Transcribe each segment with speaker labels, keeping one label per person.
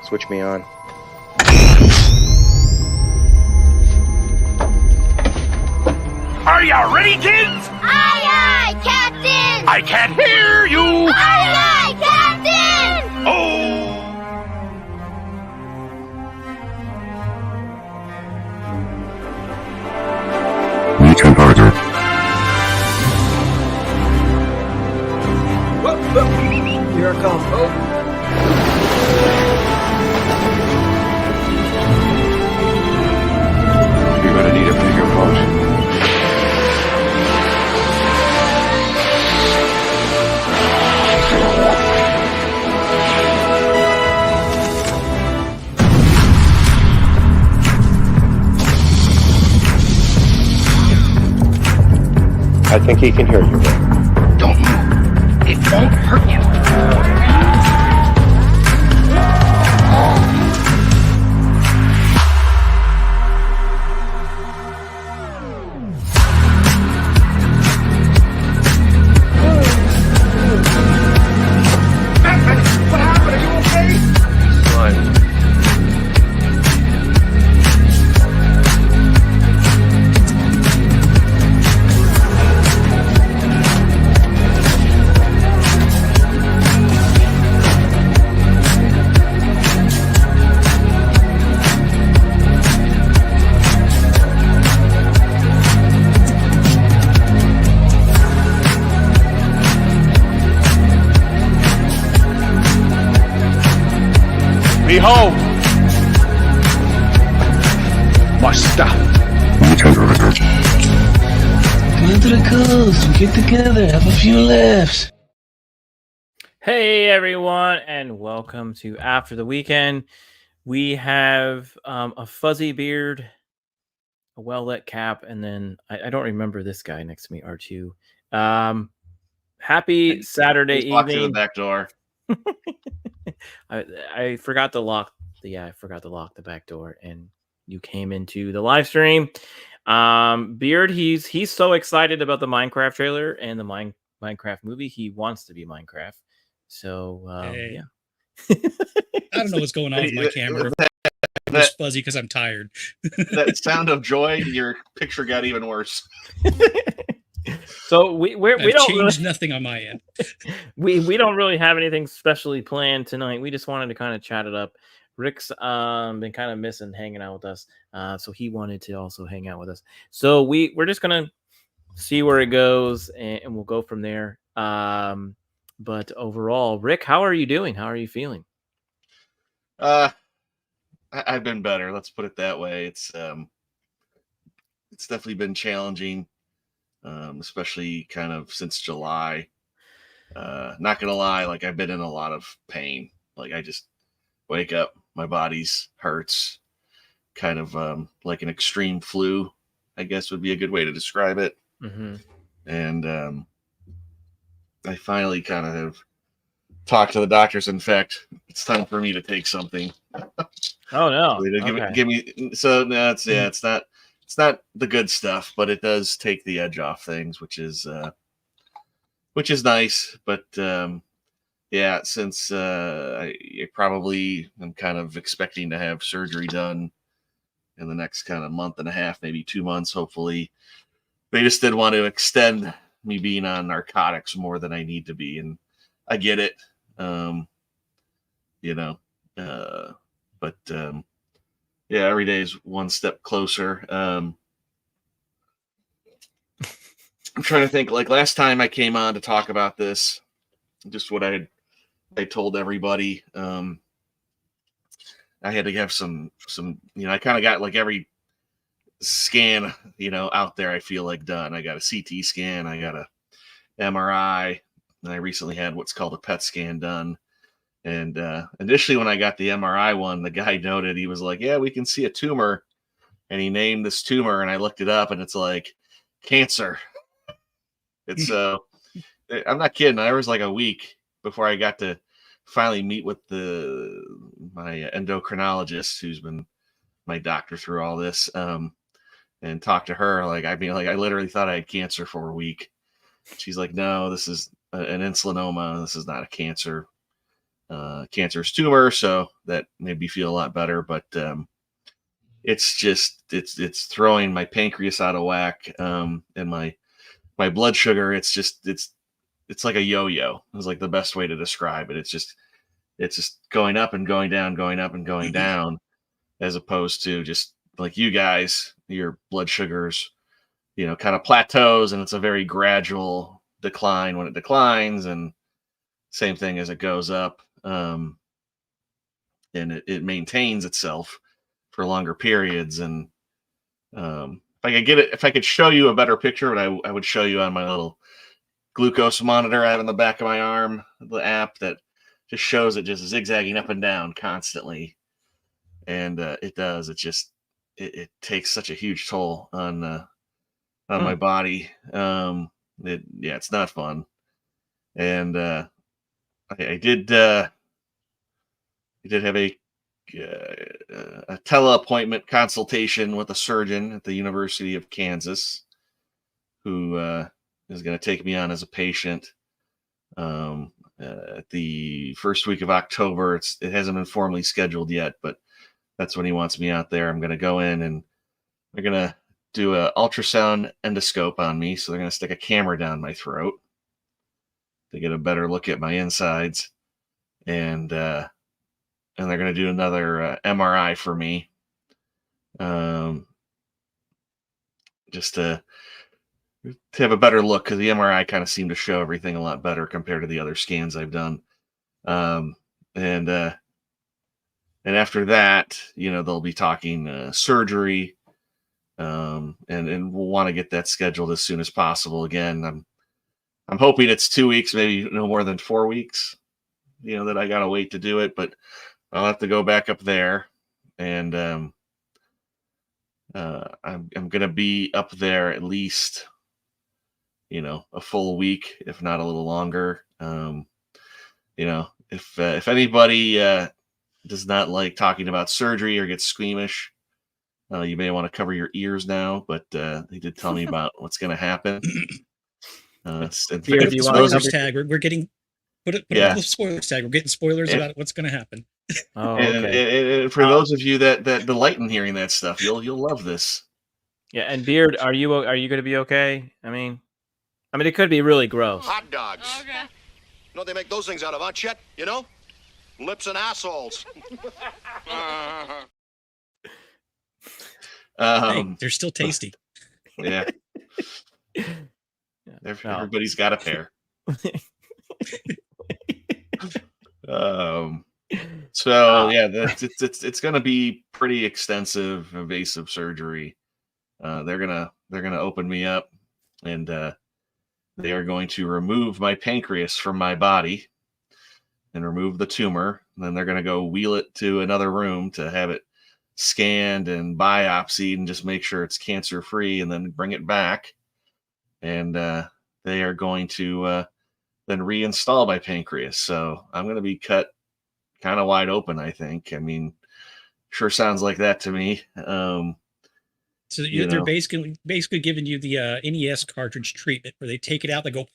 Speaker 1: Switch me on.
Speaker 2: Are ya ready, kids?
Speaker 3: Aye, aye, Captain!
Speaker 2: I can't hear you!
Speaker 3: Aye, aye, Captain!
Speaker 2: Oh!
Speaker 4: Weekend order.
Speaker 5: Here I come.
Speaker 4: You're gonna need a bigger boat.
Speaker 1: I think he can hear you.
Speaker 2: Don't move. It won't hurt you. What happened? Are you okay?
Speaker 1: Fine.
Speaker 2: Behold! Master!
Speaker 4: Weekend order.
Speaker 6: Come to the coast, we get together, have a few laughs.
Speaker 7: Hey everyone, and welcome to After the Weekend. We have a fuzzy beard, a well-lit cap, and then I don't remember this guy next to me, R2. Happy Saturday
Speaker 8: Walk through the
Speaker 7: evening.
Speaker 8: back door.
Speaker 7: I forgot to lock I forgot to lock the back door, and you came into the live stream. Beard, he's so excited about the Minecraft trailer and the Minecraft movie. He wants to be Minecraft. So
Speaker 9: Hey.
Speaker 7: yeah.
Speaker 9: I don't know what's going on with my camera. It's
Speaker 8: That,
Speaker 9: fuzzy because I'm tired.
Speaker 8: that sound of joy, your picture got even worse.
Speaker 7: So we
Speaker 9: I've
Speaker 7: don't
Speaker 9: changed
Speaker 7: really,
Speaker 9: nothing on my end.
Speaker 7: we don't really have anything specially planned tonight. We just wanted to kind of chat it up. Rick's been kind of missing hanging out with us, so he wanted to also hang out with us. So we're just gonna see where it goes, and we'll go from there. But overall, Rick, how are you doing? How are you feeling?
Speaker 8: I've been better. Let's put it that way. It's definitely been challenging, especially kind of since July. Not gonna lie, like I've been in a lot of pain. Like I just wake up, my body's hurts, kind of like an extreme flu, I guess would be a good way to describe it.
Speaker 7: Mm-hmm.
Speaker 8: And I finally kind of have talked to the doctors. In fact, it's time for me to take something.
Speaker 7: Oh no!
Speaker 8: Give me. So no, it's not the good stuff, but it does take the edge off things, which is nice. But yeah, since I probably am kind of expecting to have surgery done in the next kind of month and a half, maybe 2 months, hopefully. They just did want to extend me being on narcotics more than I need to be, and I get it. But yeah, every day is one step closer. I'm trying to think, like last time I came on to talk about this, just what I told everybody. I had to have some, I kind of got like every scan, out there, I feel like done. I got a CT scan, I got a MRI, and I recently had what's called a PET scan done. And initially when I got the MRI one, the guy noted, he was like, yeah, we can see a tumor. And he named this tumor, and I looked it up, and it's like cancer. It's I'm not kidding. There was like a week before I got to finally meet with my endocrinologist, who's been my doctor through all this, and talk to her. Like, I literally thought I had cancer for a week. She's like, no, this is an insulinoma. This is not a cancer. cancerous tumor, so that made me feel a lot better. But it's just it's throwing my pancreas out of whack, and my blood sugar. It's like a yo-yo. It's like the best way to describe it. It's just going up and going down, going up and going down, as opposed to just like you guys, your blood sugars, kind of plateaus, and it's a very gradual decline when it declines, and same thing as it goes up. And it maintains itself for longer periods. And if I could show you a better picture, but I would show you on my little glucose monitor I have in the back of my arm, the app that just shows it just zigzagging up and down constantly. And it does. It takes such a huge toll on my body. It's not fun. And I did have a tele-appointment consultation with a surgeon at the University of Kansas, who is going to take me on as a patient at the first week of October. It hasn't been formally scheduled yet, but that's when he wants me out there. I'm going to go in, and they're going to do an ultrasound endoscope on me. So they're going to stick a camera down my throat to get a better look at my insides. And they're going to do another MRI for me, just to have a better look, because the MRI kind of seemed to show everything a lot better compared to the other scans I've done. And after that, they'll be talking surgery, and we'll want to get that scheduled as soon as possible. Again, I'm hoping it's 2 weeks, maybe no more than 4 weeks, that I gotta wait to do it, but I'll have to go back up there, and I'm gonna be up there at least, a full week, if not a little longer. If anybody does not like talking about surgery or gets squeamish, you may want to cover your ears now. But he did tell me about what's going to happen.
Speaker 9: Put the spoilers tag. We're getting put up the spoilers tag. We're getting spoilers about what's going to happen.
Speaker 7: Oh, okay.
Speaker 8: And for those of you that delight in hearing that stuff, you'll love this.
Speaker 7: Yeah, and Beard, are you going to be okay? I mean, it could be really gross.
Speaker 10: Hot dogs. Okay. They make those things out of, huh, Chet? Lips and assholes.
Speaker 9: Hey, they're still tasty.
Speaker 8: Yeah. Everybody's got a pair. So yeah, it's going to be pretty extensive, invasive surgery. They're gonna open me up, and they are going to remove my pancreas from my body and remove the tumor. And then they're going to go wheel it to another room to have it scanned and biopsied and just make sure it's cancer free, and then bring it back. And they are going to then reinstall my pancreas. So I'm going to be cut kind of wide open, I think. Sure sounds like that to me.
Speaker 9: So they're basically giving you the NES cartridge treatment, where they take it out, they go,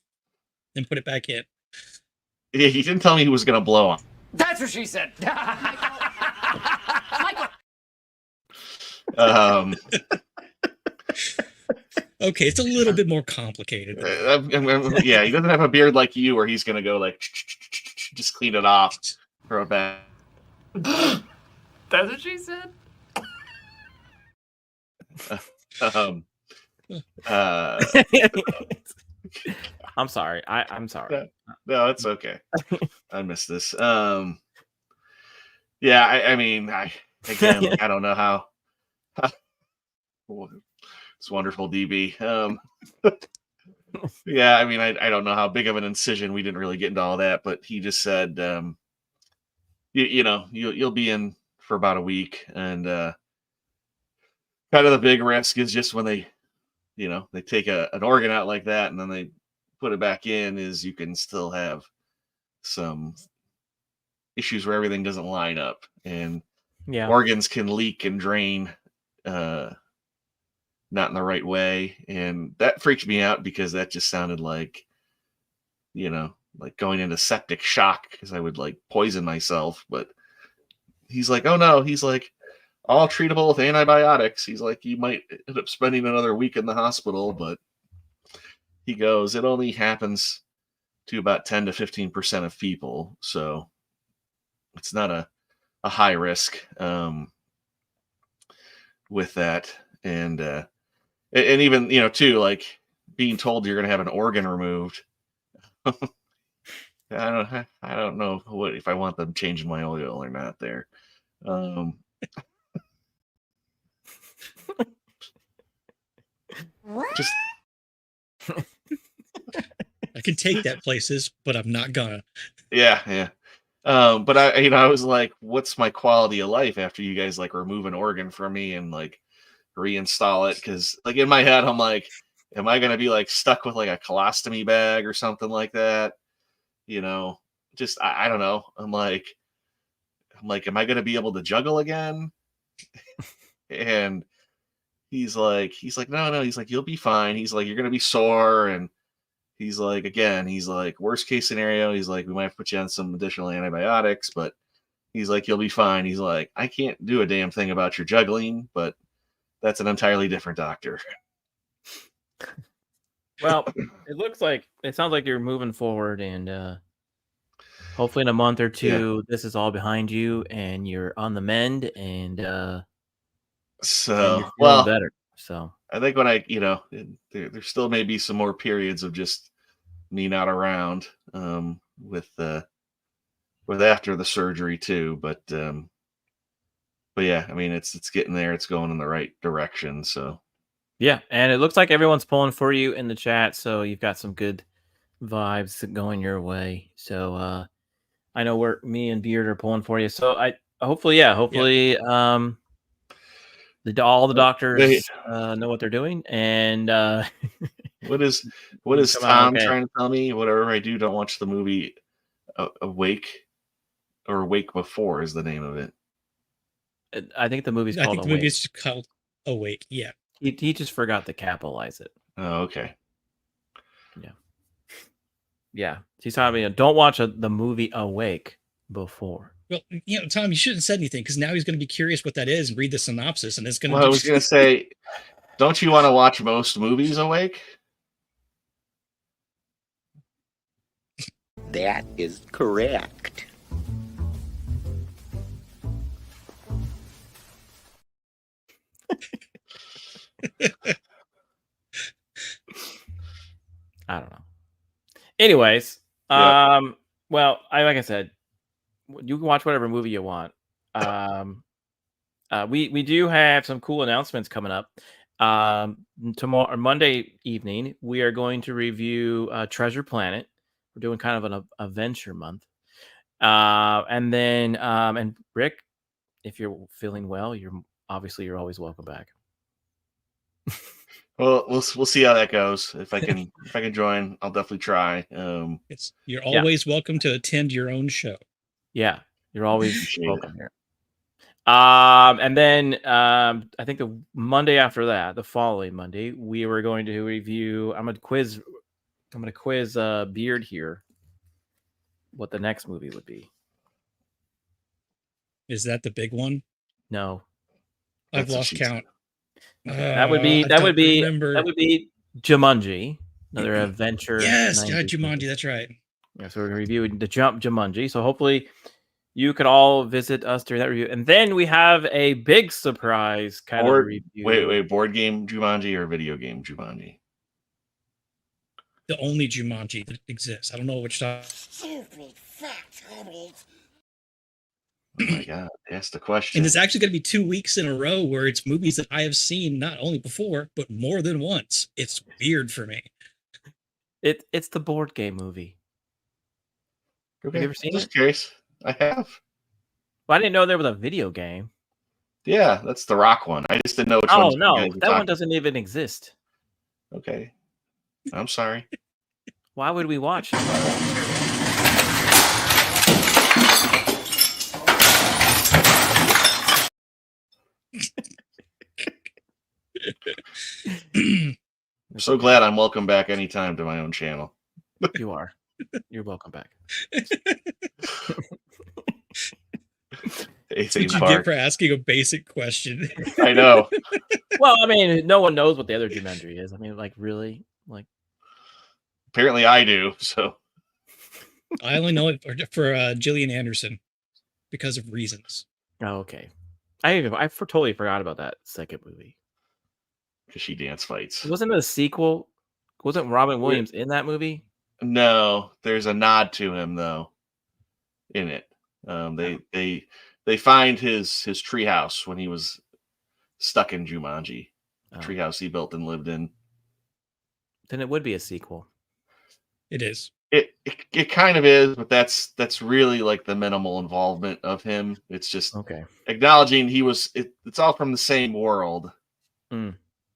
Speaker 9: and put it back in.
Speaker 8: Yeah, he didn't tell me he was going to blow on.
Speaker 5: That's what she said.
Speaker 9: Okay, it's a little bit more complicated.
Speaker 8: Yeah, he doesn't have a beard like you, where he's going to go like just clean it off, throw it back.
Speaker 5: That's what she said.
Speaker 7: I'm sorry. I'm sorry.
Speaker 8: No, it's okay. I missed this. Yeah, I don't know how. It's wonderful, DB. Yeah, I don't know how big of an incision. We didn't really get into all that, but he just said, you'll be in for about a week, and kind of the big risk is just when they take an organ out like that and then they put it back in, is you can still have some issues where everything doesn't line up, and organs can leak and drain not in the right way. And that freaked me out, because that just sounded like, like going into septic shock because I would like poison myself. But he's like, oh no, he's like, all treatable with antibiotics. He's like, you might end up spending another week in the hospital, but he goes, it only happens to about 10 to 15% of people. So it's not a high risk with that. And even, too, like being told you're going to have an organ removed. I don't know if I want them changing my oil or not there. Just
Speaker 9: I can take that places, but I'm not gonna.
Speaker 8: yeah. But I was like, what's my quality of life after you guys like remove an organ from me and like reinstall it? Because like in my head, I'm like, am I gonna be like stuck with like a colostomy bag or something like that? Just I don't know. I'm like, am I gonna be able to juggle again? And he's like, no, he's like, you'll be fine. He's like, you're gonna be sore, and he's like, again, he's like, worst case scenario, he's like, we might have to put you on some additional antibiotics, but he's like, you'll be fine. He's like, I can't do a damn thing about your juggling, but that's an entirely different doctor.
Speaker 7: Well, it sounds like you're moving forward, and hopefully in a month or two, this is all behind you, and you're on the mend, and and you're feeling better. So
Speaker 8: I think when there still may be some more periods of just me not around with after the surgery too, but yeah, I mean it's getting there. It's going in the right direction. So
Speaker 7: yeah, and it looks like everyone's pulling for you in the chat, so you've got some good vibes going your way. So I know me and Beard are pulling for you. So hopefully all the doctors know what they're doing, and
Speaker 8: what is Tom trying to tell me? Whatever I do, don't watch the movie Awake, or Awake Before is the name of it.
Speaker 7: I think the movie's called Awake.
Speaker 9: The movie is called Awake. Yeah.
Speaker 7: He just forgot to capitalize it.
Speaker 8: Oh, okay.
Speaker 7: Yeah. He's talking about, don't watch the movie Awake Before.
Speaker 9: Well, Tom, you shouldn't have said anything, because now he's going to be curious what that is and read the synopsis, and it's going to.
Speaker 8: Well, I was going to say, don't you want to watch most movies awake?
Speaker 11: That is correct.
Speaker 7: I don't know. Anyways, well, like I said, you can watch whatever movie you want. We do have some cool announcements coming up. Tomorrow, Monday evening, we are going to review Treasure Planet. We're doing kind of an adventure month. And then, and Rick, if you're feeling well, you're always welcome back.
Speaker 8: Well, we'll see how that goes. If I can join, I'll definitely try.
Speaker 9: You're always welcome to attend your own show.
Speaker 7: Yeah, you're always welcome here. And then I think the Monday after that, the following Monday, we were going to review. I'm gonna quiz Beard here what the next movie would be.
Speaker 9: Is that the big one?
Speaker 7: No,
Speaker 9: I've lost count.
Speaker 7: That would be Jumanji, another adventure.
Speaker 9: Yes, Jumanji. That's right.
Speaker 7: Yeah, so we're gonna review the Jumanji. So hopefully you could all visit us during that review, and then we have a big surprise kind of review.
Speaker 8: Wait, board game Jumanji or video game Jumanji?
Speaker 9: The only Jumanji that exists. I don't know which time.
Speaker 11: Stupid factoids.
Speaker 8: Oh my god, that's the question.
Speaker 9: And it's actually going to be 2 weeks in a row where it's movies that I have seen not only before, but more than once. It's weird for me.
Speaker 7: It's the board game movie.
Speaker 8: Okay.
Speaker 7: Have you ever seen it?
Speaker 8: Just curious. I have.
Speaker 7: Well, I didn't know there was a video game.
Speaker 8: Yeah, that's the Rock one. I just didn't know which one.
Speaker 7: Oh no, that one doesn't even exist.
Speaker 8: Okay, I'm sorry.
Speaker 7: Why would we watch it?
Speaker 8: I'm so glad I'm welcome back anytime to my own channel.
Speaker 7: You are. You're welcome back.
Speaker 9: That's what you get for asking a basic question.
Speaker 8: I know.
Speaker 7: Well, I mean, no one knows what the other Jumanji is. I mean, like, really? Like,
Speaker 8: apparently I do, so.
Speaker 9: I only know it for Gillian Anderson because of reasons.
Speaker 7: Oh, okay. I totally forgot about that second movie.
Speaker 8: Because she dance fights.
Speaker 7: Wasn't it a sequel? Wasn't Robin Williams in that movie?
Speaker 8: No, there's a nod to him though. In it, they find his treehouse when he was stuck in Jumanji, treehouse he built and lived in.
Speaker 7: Then it would be a sequel.
Speaker 9: It is.
Speaker 8: It kind of is, but that's really like the minimal involvement of him. It's just acknowledging it's all from the same world.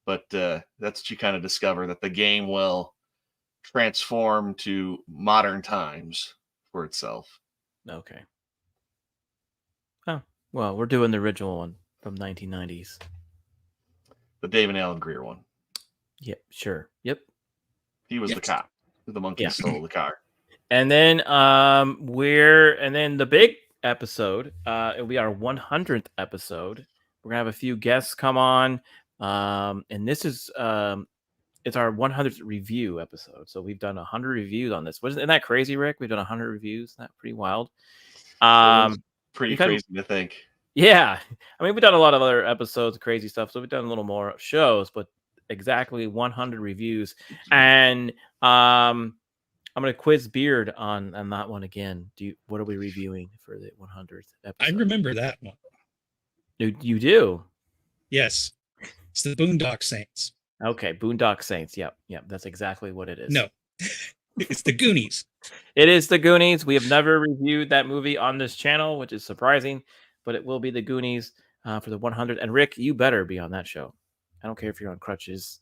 Speaker 8: But that's what you kind of discover, that the game will transform to modern times for itself.
Speaker 7: Okay. Oh, well, we're doing the original one from 1990s.
Speaker 8: The David Alan Grier one.
Speaker 7: Yep, sure. Yep.
Speaker 8: He was the cop. The monkey stole the car. And
Speaker 7: then the big episode, it'll be our 100th episode. We're gonna have a few guests come on. And this is it's our 100th review episode. So we've done 100 reviews on this. Isn't that crazy, Rick? We've done 100 reviews. Isn't that pretty wild?
Speaker 8: Pretty crazy to think.
Speaker 7: Yeah. I mean, we've done a lot of other episodes, crazy stuff. So we've done a little more shows, but exactly 100 reviews. And I'm going to quiz Beard on that one again. What are we reviewing for the 100th episode?
Speaker 9: I remember that one.
Speaker 7: You do?
Speaker 9: Yes. It's the Boondock Saints.
Speaker 7: Okay, Boondock Saints. Yep. That's exactly what it is.
Speaker 9: No. It's the Goonies.
Speaker 7: It is the Goonies. We have never reviewed that movie on this channel, which is surprising, but it will be the Goonies for the 100th. And Rick, you better be on that show. I don't care if you're on crutches.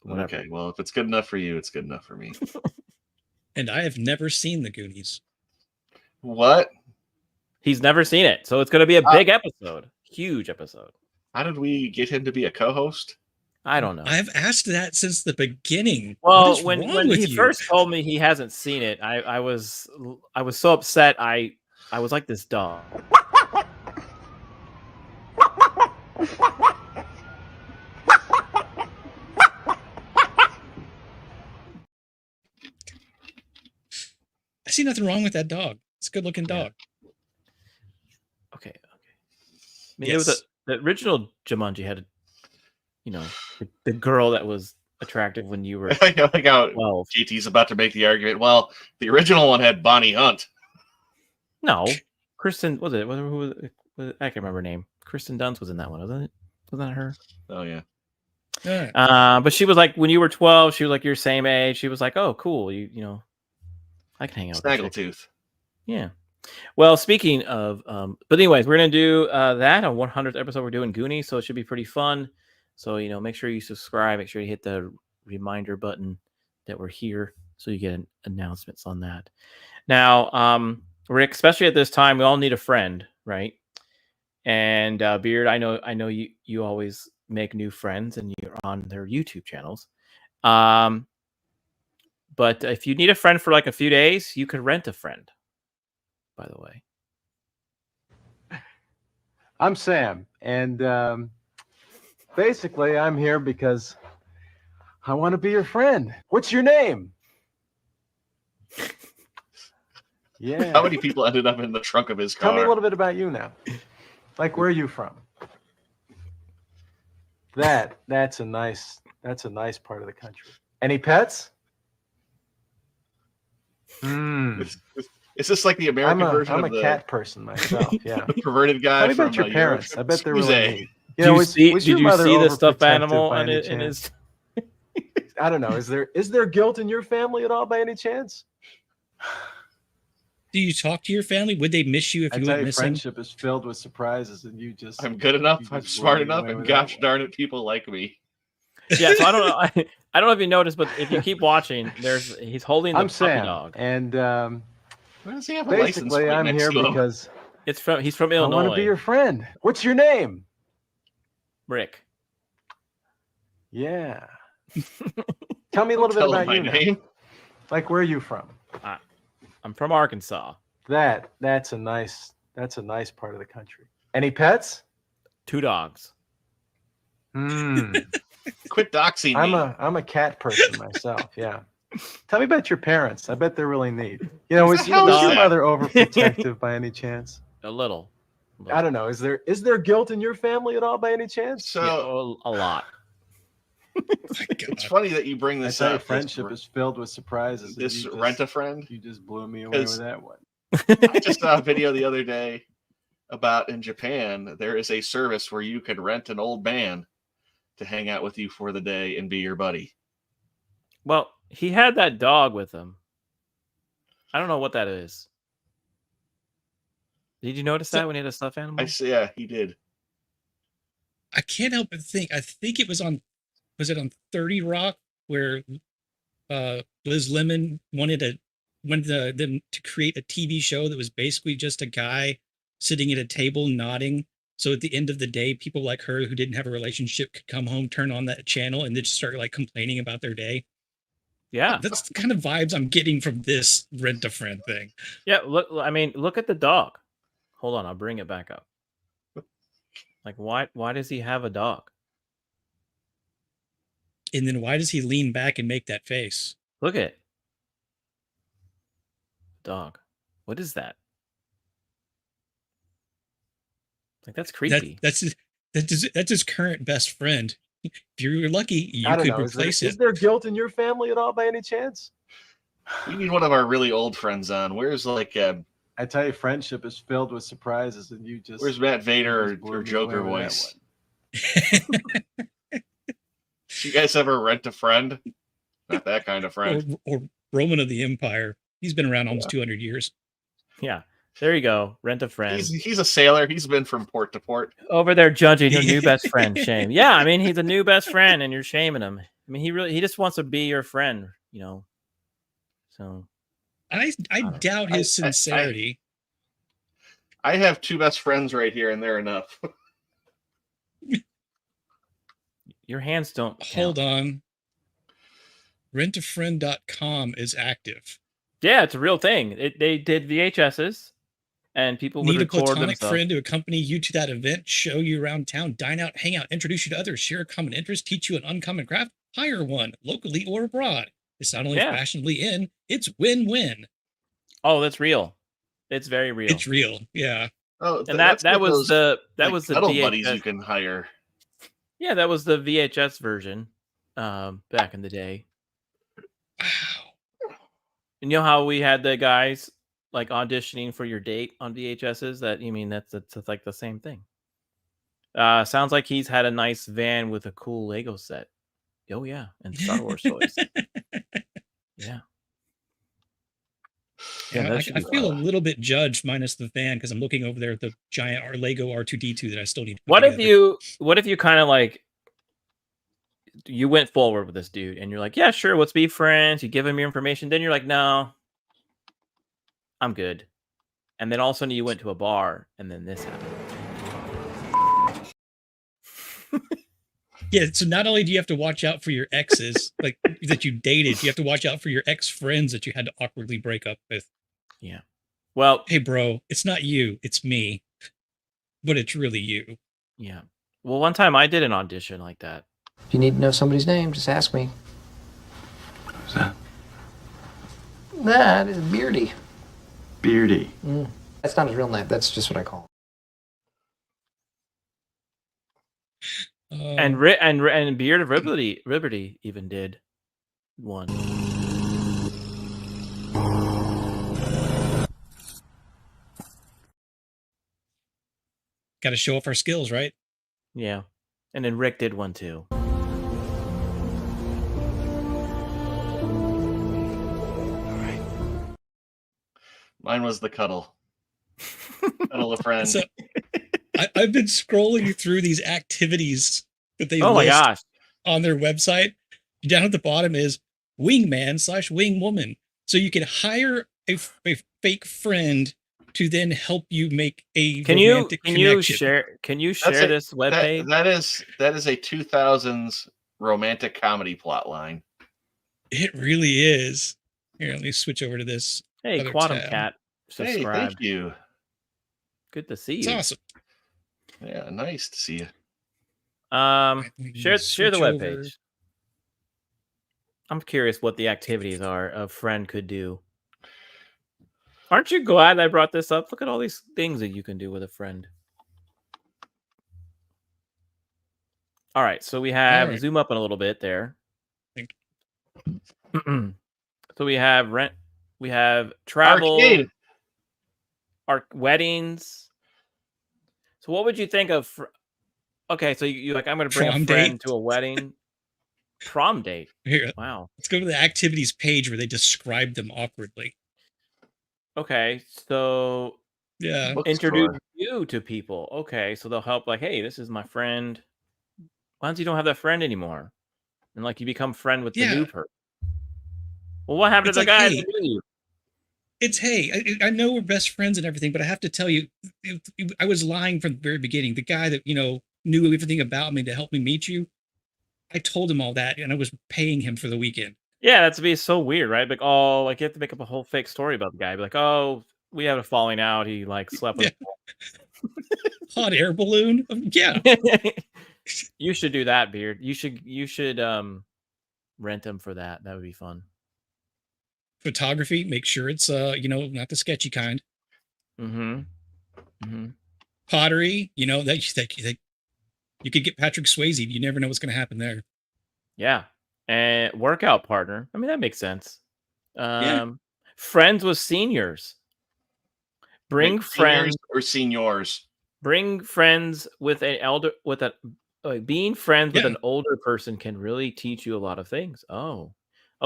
Speaker 7: Whatever.
Speaker 8: Okay, well, if it's good enough for you, it's good enough for me.
Speaker 9: And I have never seen the Goonies.
Speaker 8: What?
Speaker 7: He's never seen it, so it's going to be a big episode. Huge episode.
Speaker 8: How did we get him to be a co-host?
Speaker 7: I don't know.
Speaker 9: I've asked that since the beginning.
Speaker 7: Well, when he first told me he hasn't seen it, I was so upset. I was like this dog.
Speaker 9: I see nothing wrong with that dog. It's a good-looking dog.
Speaker 7: Okay. I mean, it was the original Jumanji had, the girl that was attractive when you were.
Speaker 8: I know, like how
Speaker 7: 12.
Speaker 8: GT's about to make the argument. Well, the original one had Bonnie Hunt.
Speaker 7: No, Kristen was it? Who was it? I can't remember her name. Kristen Dunst was in that one, wasn't it? Wasn't that her?
Speaker 8: Oh yeah.
Speaker 7: But she was like, when you were 12, she was like your same age. She was like, oh, cool. You I can hang out.
Speaker 8: Snaggletooth.
Speaker 7: Yeah. Well, speaking of, but anyways, we're gonna do that on 100th episode. We're doing Goonies, so it should be pretty fun. So make sure you subscribe. Make sure you hit the reminder button that we're here, so you get announcements on that. Now, Rick, especially at this time, we all need a friend, right? And Beard, I know you always make new friends, and you're on their YouTube channels. But if you need a friend for like a few days, you could rent a friend. By the way,
Speaker 12: I'm Sam, and basically I'm here because I want to be your friend. What's your name? Yeah.
Speaker 8: How many people ended up in the trunk of his car?
Speaker 12: Tell me a little bit about you now. Like, where are you from? That's a nice part of the country. Any pets?
Speaker 8: Is this like the American version
Speaker 12: I'm
Speaker 8: of
Speaker 12: a cat person myself. Yeah.
Speaker 8: the perverted guy?
Speaker 12: Tell me about
Speaker 8: from,
Speaker 12: your parents. I bet they're really neat.
Speaker 7: Did you see the stuffed animal in his?
Speaker 12: I don't know. Is there guilt in your family at all by any chance?
Speaker 9: Do you talk to your family? Would they miss you if you went missing?
Speaker 12: Friendship is filled with surprises, and you just.
Speaker 8: I'm good enough. I'm smart enough, and gosh darn it, people like me.
Speaker 7: Yeah, so I don't know. I don't know if you noticed, but if you keep watching, he's holding the puppy
Speaker 12: Sam,
Speaker 7: dog.
Speaker 12: And
Speaker 8: why does he have a license plate
Speaker 12: I'm
Speaker 8: next
Speaker 12: here
Speaker 8: to him?
Speaker 12: because
Speaker 7: he's from Illinois.
Speaker 12: I want to be your friend. What's your name?
Speaker 7: Rick.
Speaker 12: Yeah. Tell me a little bit about you now. Like, where are you from?
Speaker 7: I'm from Arkansas.
Speaker 12: That's a nice part of the country. Any pets?
Speaker 7: 2 dogs.
Speaker 8: Quit doxing me.
Speaker 12: I'm a cat person myself. Yeah. Tell me about your parents. I bet they're really neat. You know, was your mother overprotective by any chance?
Speaker 7: A little.
Speaker 12: I don't know. Is there guilt in your family at all by any chance?
Speaker 8: So
Speaker 7: a lot.
Speaker 8: It's funny that you bring this up.
Speaker 12: Friendship is filled with surprises.
Speaker 8: This Rent-A-Friend?
Speaker 12: You just blew me away with that one.
Speaker 8: I just saw a video the other day about in Japan, there is a service where you can rent an old man to hang out with you for the day and be your buddy.
Speaker 7: Well, he had that dog with him. I don't know what that is. Did you notice that when he had a stuffed animal?
Speaker 8: Yeah, he did.
Speaker 9: I can't help but think. I think it was on 30 Rock where Liz Lemon wanted them to create a TV show that was basically just a guy sitting at a table nodding. So at the end of the day, people like her who didn't have a relationship could come home, turn on that channel, and then just start like complaining about their day.
Speaker 7: Yeah,
Speaker 9: that's the kind of vibes I'm getting from this Rent-A-Friend thing.
Speaker 7: Yeah, look at the dog. Hold on, I'll bring it back up. Like, why does he have a dog?
Speaker 9: And then why does he lean back and make that face?
Speaker 7: Look at it. Dog. What is that? Like, that's creepy.
Speaker 9: That's his current best friend. If you're lucky, you could replace it.
Speaker 12: Is there guilt in your family at all by any chance?
Speaker 8: We need one of our really old friends on. Where's
Speaker 12: I tell you, friendship is filled with surprises, and you just...
Speaker 8: Where's Matt Vader or Joker voice? You guys ever rent a friend? Not that kind of friend.
Speaker 9: Or Roman of the Empire. He's been around almost 200 years.
Speaker 7: Yeah. There you go. Rent a friend.
Speaker 8: He's a sailor. He's been from port to port.
Speaker 7: Over there judging your new best friend, shame. Yeah, I mean, he's a new best friend and you're shaming him. I mean, he just wants to be your friend, you know. So
Speaker 9: I doubt his sincerity.
Speaker 8: I have 2 best friends right here, and they're enough.
Speaker 7: Your hands don't count.
Speaker 9: Hold on. Rentafriend.com is active.
Speaker 7: Yeah, it's a real thing. They did VHSs, and people would
Speaker 9: need a
Speaker 7: record
Speaker 9: platonic
Speaker 7: themselves.
Speaker 9: friend to accompany you to that event, show you around town, dine out, hang out, introduce you to others, share a common interest, teach you an uncommon craft, hire one, locally or abroad. It's not only fashionably in, it's win-win.
Speaker 7: Oh, that's real. It's very real.
Speaker 9: It's real. Yeah.
Speaker 8: Oh,
Speaker 7: and that was the
Speaker 8: cuddle
Speaker 7: VHS
Speaker 8: buddies you can hire.
Speaker 7: Yeah, that was the VHS version back in the day.
Speaker 9: Wow.
Speaker 7: And you know how we had the guys like auditioning for your date on VHSs? That's like the same thing. Sounds like he's had a nice van with a cool Lego set. Oh yeah, and Star Wars toys. Yeah.
Speaker 9: Yeah, I feel a little bit judged minus the van because I'm looking over there at the giant Lego R2D2 that I still need to put together.
Speaker 7: What if you kind of like you went forward with this dude and you're like, yeah, sure, let's be friends. You give him your information. Then you're like, no, I'm good. And then all of a sudden you went to a bar and then this happened.
Speaker 9: Yeah, so not only do you have to watch out for your exes like that you dated, you have to watch out for your ex-friends that you had to awkwardly break up with.
Speaker 7: Yeah. Well,
Speaker 9: hey bro, it's not you, it's me. But it's really you.
Speaker 7: Yeah. Well, one time I did an audition like that.
Speaker 13: If you need to know somebody's name, just ask me.
Speaker 4: Who's that?
Speaker 13: That is Beardy.
Speaker 4: Beardy.
Speaker 13: That's not his real name. That's just what I call
Speaker 7: him. And Beard of Liberty even did one.
Speaker 9: Got to show off our skills, right?
Speaker 7: Yeah. And then Rick did one too.
Speaker 8: Mine was the cuddle. Cuddle a friend.
Speaker 9: So, I've been scrolling through these activities that they
Speaker 7: my
Speaker 9: list
Speaker 7: gosh.
Speaker 9: on their website. Down at the bottom is wingman/wingwoman. So you can hire a fake friend to then help you make a romantic connection.
Speaker 7: Can you share this webpage?
Speaker 8: That is a 2000s romantic comedy plot line.
Speaker 9: It really is. Here, let me switch over to this.
Speaker 7: Hey,
Speaker 9: Other
Speaker 7: Quantum
Speaker 9: tab.
Speaker 7: Cat
Speaker 8: Hey, thank
Speaker 7: subscribed.
Speaker 8: you.
Speaker 7: Good to see
Speaker 9: It's
Speaker 7: you.
Speaker 9: awesome.
Speaker 8: Yeah, nice to see you.
Speaker 7: Share the
Speaker 9: Switch over.
Speaker 7: webpage. I'm curious what the activities are a friend could do. Aren't you glad I brought this up? Look at all these things that you can do with a friend. All right, so we have
Speaker 9: All right.
Speaker 7: zoom up in a little bit there.
Speaker 9: Thank
Speaker 7: So we have rent, we have travel,
Speaker 8: Arcade.
Speaker 7: weddings. So what would you think of? Okay, so you like I'm going to bring
Speaker 9: Prom
Speaker 7: a friend
Speaker 9: date?
Speaker 7: to a wedding, prom date.
Speaker 9: Here,
Speaker 7: Wow.
Speaker 9: let's go to the activities page where they describe them awkwardly.
Speaker 7: Okay, so
Speaker 9: Yeah.
Speaker 7: introduce
Speaker 8: Bookstore.
Speaker 7: you to people. Okay, so they'll help. Like, hey, this is my friend. Once you don't have that friend anymore, and like you become friend with the
Speaker 9: Yeah.
Speaker 7: new person. Well, what happened
Speaker 9: It's
Speaker 7: to the
Speaker 9: like,
Speaker 7: guy
Speaker 9: hey,
Speaker 7: that knew you?
Speaker 9: It's hey, I know we're best friends and everything, but I have to tell you, I was lying from the very beginning. The guy that knew everything about me to help me meet you, I told him all that, and I was paying him for the weekend.
Speaker 7: Yeah, that's be so weird, right? Like, oh, like you have to make up a whole fake story about the guy. Be like, oh, we had a falling out. He like slept with.
Speaker 9: Hot air balloon. Yeah.
Speaker 7: You should do that, Beard. You should rent him for that. That would be fun.
Speaker 9: Photography. Make sure it's not the sketchy kind. Pottery. That you could get Patrick Swayze. You never know what's going to happen there.
Speaker 7: Yeah, and workout partner. I mean, that makes sense.
Speaker 9: Yeah.
Speaker 7: Friends with seniors. Bring
Speaker 8: Wait,
Speaker 7: friends
Speaker 8: seniors or seniors.
Speaker 7: Bring friends with an elder with a being friends with
Speaker 9: Yeah.
Speaker 7: an older person can really teach you a lot of things. Oh,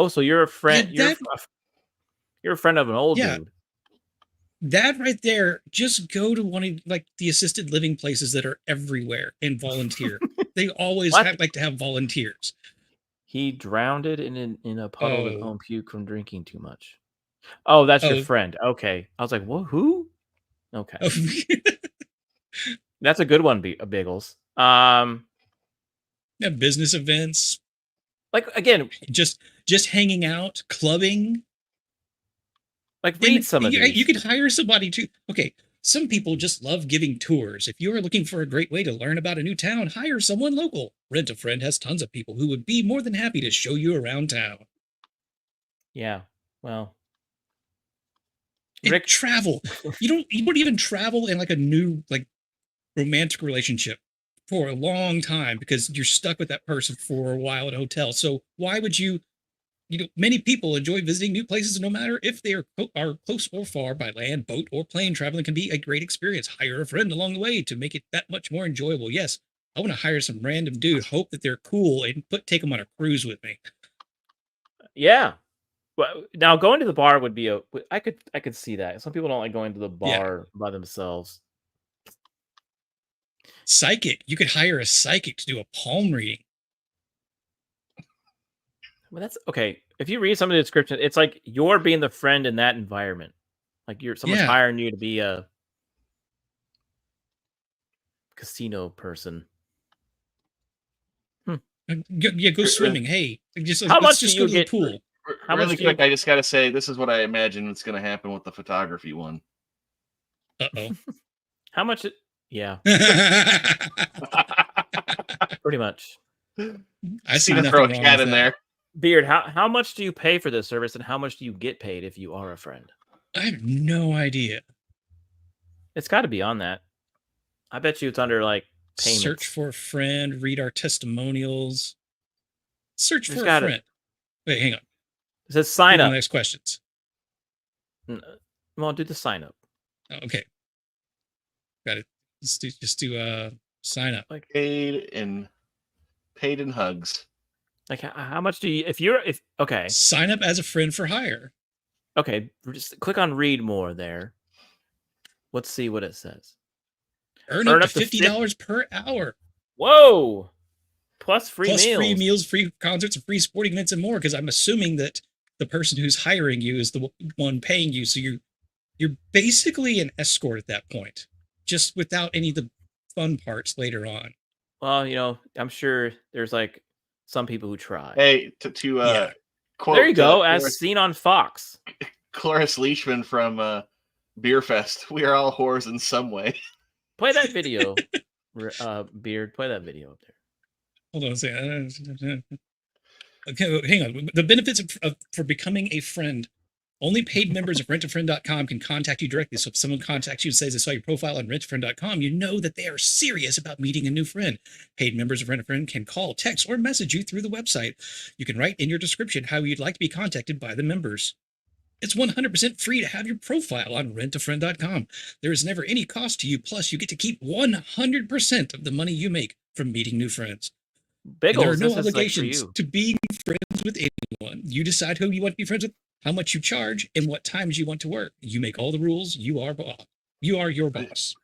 Speaker 7: so you're a friend. You're a friend of an old dude.
Speaker 9: That right there, just go to one of like the assisted living places that are everywhere and volunteer. They always like to have volunteers.
Speaker 7: He drowned it in a puddle of his own puke from drinking too much. Oh, that's your friend. Okay. I was like, what? Who? Okay. That's a good one, Biggles.
Speaker 9: Yeah, business events.
Speaker 7: Like again,
Speaker 9: just hanging out, clubbing.
Speaker 7: Like read some of these.
Speaker 9: You could hire somebody to. Okay, some people just love giving tours. If you are looking for a great way to learn about a new town, hire someone local. Rent a Friend has tons of people who would be more than happy to show you around town.
Speaker 7: Yeah, well,
Speaker 9: Rick, travel. You don't even travel in like a new like romantic relationship for a long time because you're stuck with that person for a while at a hotel. So why would you? Many people enjoy visiting new places, no matter if they are close or far by land, boat, or plane. Traveling can be a great experience. Hire a friend along the way to make it that much more enjoyable. Yes, I want to hire some random dude, hope that they're cool, and take them on a cruise with me.
Speaker 7: Yeah. Well, now going to the bar would be I could see that. Some people don't like going to the bar by themselves.
Speaker 9: Psychic. You could hire a psychic to do a palm reading.
Speaker 7: Well, that's okay. If you read some of the description, it's like you're being the friend in that environment. Like someone's hiring you to be a casino person.
Speaker 9: Go swimming. Hey,
Speaker 7: how much
Speaker 9: just
Speaker 7: do you
Speaker 9: go to the
Speaker 7: get?
Speaker 9: pool.
Speaker 8: Really quick, I just got to say, this is what I imagine what's going to happen with the photography one.
Speaker 9: Uh-oh.
Speaker 7: How much? Yeah. Pretty much.
Speaker 9: I see
Speaker 8: to throw a cat in there.
Speaker 7: Beard, how much do you pay for this service, and how much do you get paid if you are a friend?
Speaker 9: I have no idea.
Speaker 7: It's got to be on that. I bet you it's under like payments.
Speaker 9: Search for a friend, read our testimonials. Search for a friend. Wait, hang on.
Speaker 7: It says sign up.
Speaker 9: Next questions.
Speaker 7: Well, do the sign up.
Speaker 9: Okay. Got it. Just do sign up.
Speaker 7: Like
Speaker 8: paid in hugs.
Speaker 7: Like how much do you okay.
Speaker 9: Sign up as a friend for hire.
Speaker 7: Okay, just click on read more there. Let's see what it says.
Speaker 9: Earn up to $50 per hour.
Speaker 7: Whoa! Plus free
Speaker 9: meals, free concerts, free sporting events, and more. Because I'm assuming that the person who's hiring you is the one paying you, so you're basically an escort at that point, just without any of the fun parts later on.
Speaker 7: Well, I'm sure there's like some people who try.
Speaker 8: Hey, quote,
Speaker 7: there you go, as seen on Fox.
Speaker 8: Cloris Leachman from Beer Fest. We are all whores in some way.
Speaker 7: Play that video, Beard. Play that video up there.
Speaker 9: Hold on a second. Okay, hang on. The benefits for becoming a friend. Only paid members of rentafriend.com can contact you directly. So if someone contacts you and says they saw your profile on rentafriend.com, you know that they are serious about meeting a new friend. Paid members of Rent-A-Friend can call, text, or message you through the website. You can write in your description how you'd like to be contacted by the members. It's 100% free to have your profile on rentafriend.com. There is never any cost to you. Plus, you get to keep 100% of the money you make from meeting new friends.
Speaker 7: Biggles,
Speaker 9: there are no
Speaker 7: this is like for
Speaker 9: obligations
Speaker 7: you.
Speaker 9: to being friends with anyone. You decide who you want to be friends with, how much you charge, and what times you want to work. You make all the rules. You are boss. You are your boss.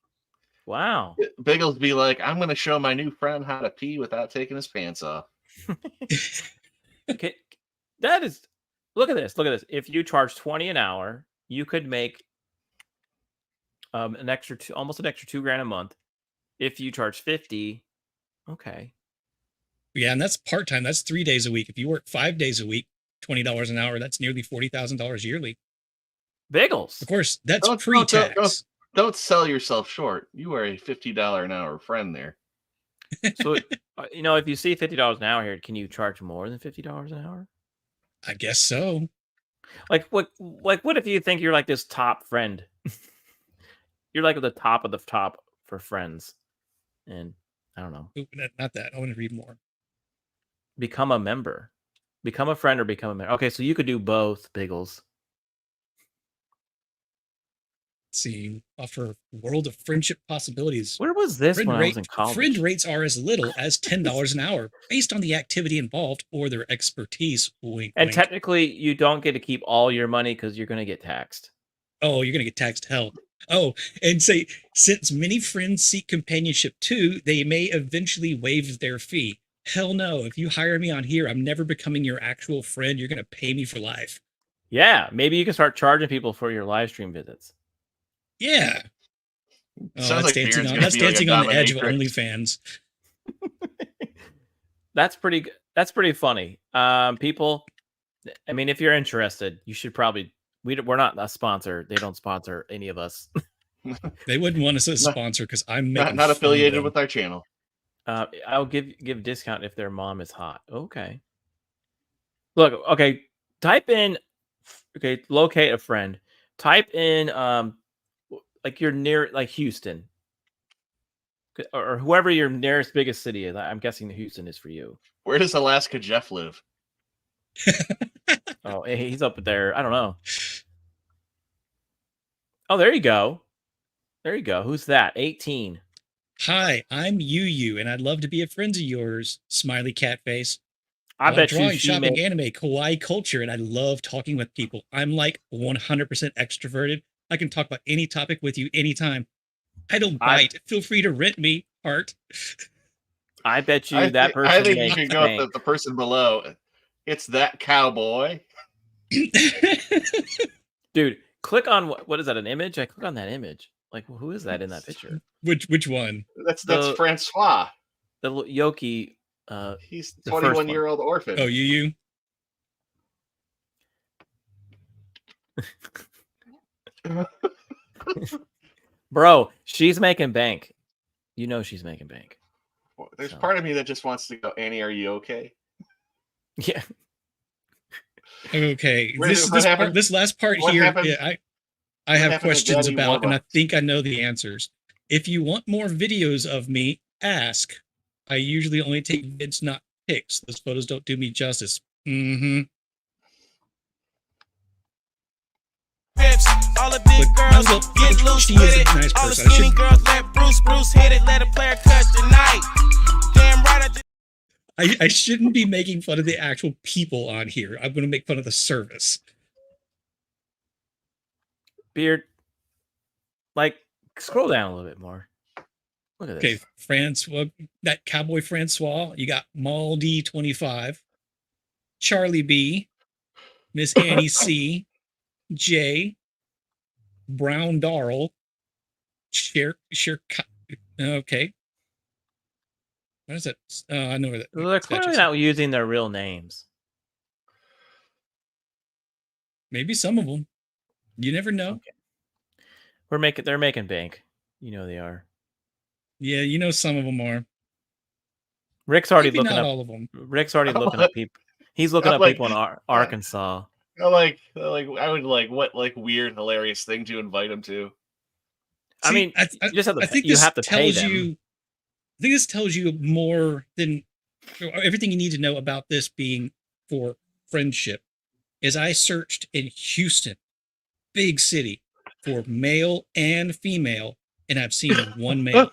Speaker 7: Wow.
Speaker 8: Biggles be like, I'm going to show my new friend how to pee without taking his pants off.
Speaker 7: Okay, that is. Look at this. Look at this. If you charge 20 an hour, you could make almost an extra $2,000 a month. If you charge 50, okay.
Speaker 9: Yeah, and that's part-time. That's 3 days a week. If you work 5 days a week, $20 an hour, that's nearly $40,000 yearly.
Speaker 7: Biggles.
Speaker 9: Of course, that's
Speaker 8: Don't-
Speaker 9: pre-tax.
Speaker 8: Don't sell yourself short. You are a $50 an hour friend there.
Speaker 7: So, if you see $50 an hour here, can you charge more than $50 an hour?
Speaker 9: I guess so.
Speaker 7: Like what if you think you're like this top friend? You're like at the top of the top for friends. And I don't know.
Speaker 9: Ooh, not that. I want to read more.
Speaker 7: Become a member. Become a friend or become a member. Okay, so you could do both, Biggles.
Speaker 9: Let's see, offer world of friendship possibilities.
Speaker 7: Where was this when I was in college?
Speaker 9: Friend rates are as little as $10 an hour based on the activity involved or their expertise. Wink,
Speaker 7: And
Speaker 9: wink.
Speaker 7: technically, you don't get to keep all your money because you're going to get taxed.
Speaker 9: Oh, you're going to get taxed hell. Oh, and say, since many friends seek companionship too, they may eventually waive their fee. Hell no. If you hire me on here, I'm never becoming your actual friend. You're going to pay me for life.
Speaker 7: Yeah, maybe you can start charging people for your live stream visits.
Speaker 9: Yeah. Oh,
Speaker 8: Sounds
Speaker 9: that's
Speaker 8: like
Speaker 9: dancing
Speaker 8: Beard's
Speaker 9: on,
Speaker 8: gonna
Speaker 9: that's
Speaker 8: be like a
Speaker 9: dancing on the edge of
Speaker 8: dominatrix.
Speaker 9: OnlyFans.
Speaker 7: That's pretty funny. People, I mean, if you're interested, you should probably. We're not a sponsor. They don't sponsor any of us.
Speaker 9: They wouldn't want us as a sponsor because I'm making
Speaker 8: Not
Speaker 9: fun of
Speaker 8: affiliated
Speaker 9: them.
Speaker 8: with our channel.
Speaker 7: I'll give discount if their mom is hot. Okay. Look, okay. Type in, okay, locate a friend. Type in, like you're near, like Houston, or whoever your nearest biggest city is. I'm guessing Houston is for you.
Speaker 8: Where does Alaska Jeff live?
Speaker 7: Oh, he's up there. I don't know. Oh, there you go. There you go. Who's that? 18.
Speaker 9: Hi, I'm Yu, and I'd love to be a friend of yours. Smiley cat face.
Speaker 7: I
Speaker 9: like
Speaker 7: bet
Speaker 9: drawing,
Speaker 7: you she
Speaker 9: shopping,
Speaker 7: made.
Speaker 9: anime, kawaii culture, and I love talking with people. I'm like 100% extroverted. I can talk about any topic with you anytime. I don't bite. Feel free to rent me, heart.
Speaker 7: I bet you that person
Speaker 8: I think you
Speaker 7: makes
Speaker 8: should go
Speaker 7: bank.
Speaker 8: with the person below. It's that cowboy.
Speaker 7: Dude, click on what is that? An image? I click on that image. Like, who is that in that picture?
Speaker 9: Which one?
Speaker 8: That's Francois.
Speaker 7: The Yoki.
Speaker 8: He's
Speaker 7: the
Speaker 8: 21-year-old orphan.
Speaker 9: Oh, Yu.
Speaker 7: Bro, she's making bank. You know she's making bank.
Speaker 8: There's part of me that just wants to go, Annie, are you okay?
Speaker 7: Yeah.
Speaker 9: Okay.
Speaker 8: What
Speaker 9: This last part
Speaker 8: what
Speaker 9: here,
Speaker 8: happened-
Speaker 9: yeah, I have
Speaker 8: happened to
Speaker 9: questions
Speaker 8: Daddy
Speaker 9: about, and I
Speaker 8: Warbucks?
Speaker 9: think I know the answers. If you want more videos of me, ask. I usually only take vids, not pics. Those photos don't do me justice. Mm-hmm.
Speaker 14: All the big girls get loose
Speaker 9: she
Speaker 14: with
Speaker 9: is a
Speaker 14: it.
Speaker 9: nice
Speaker 14: All the
Speaker 9: person. I
Speaker 14: skinny
Speaker 9: should-
Speaker 14: girls let Bruce hit it. Let a player cut tonight. Damn right.
Speaker 9: I shouldn't be making fun of the actual people on here. I'm going to make fun of the service.
Speaker 7: Beard. Like, scroll down a little bit more. Look at
Speaker 9: Okay,
Speaker 7: this.
Speaker 9: Francois, that cowboy Francois. You got Mal D25, Charlie B, Miss Annie C, J, Brown Darl, okay. What is it? I know where that.
Speaker 7: Well, they're clearly not using their real names.
Speaker 9: Maybe some of them. You never know.
Speaker 7: Okay. They're making bank. You know they are.
Speaker 9: Yeah, you know some of them are.
Speaker 7: Rick's already
Speaker 9: Maybe
Speaker 7: looking
Speaker 9: not
Speaker 7: up.
Speaker 9: all of them.
Speaker 7: Rick's already looking up people. He's looking
Speaker 8: I'm
Speaker 7: up
Speaker 8: like-
Speaker 7: people in Arkansas.
Speaker 8: I like I would what weird hilarious thing to invite him to.
Speaker 7: I mean, you just have to. You have to pay them.
Speaker 9: I think this tells you more than everything you need to know about this being for friendship. Is I searched in Houston, big city, for male and female, and I've seen one male.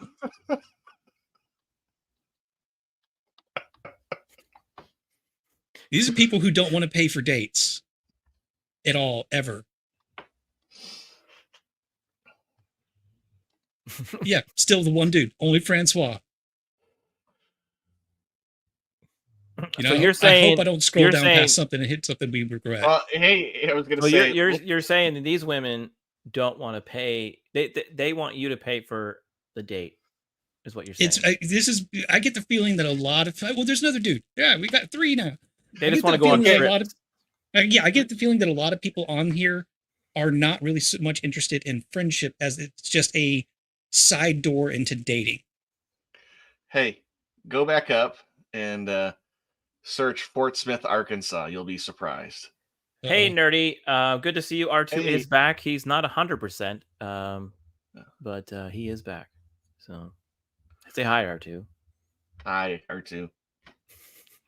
Speaker 9: These are people who don't want to pay for dates at all, ever. Yeah, still the one dude, only Francois. You know,
Speaker 7: So you're
Speaker 9: I
Speaker 7: saying
Speaker 9: hope I don't scroll down past something and hit something we regret.
Speaker 8: Hey, I was gonna
Speaker 7: So
Speaker 8: say
Speaker 7: you're saying that these women don't want to pay. They want you to pay for the date. Is what you're saying?
Speaker 9: I get the feeling that a lot of there's another dude. Yeah, we got 3 now.
Speaker 7: They just want to go on trips.
Speaker 9: I get the feeling that a lot of people on here are not really so much interested in friendship as it's just a side door into dating.
Speaker 8: Hey, go back up and search Fort Smith, Arkansas. You'll be surprised.
Speaker 7: Hey, nerdy. Good to see you. R2
Speaker 8: Hey.
Speaker 7: is back. He's not 100%, but he is back. So say hi, R2.
Speaker 8: Hi, R2.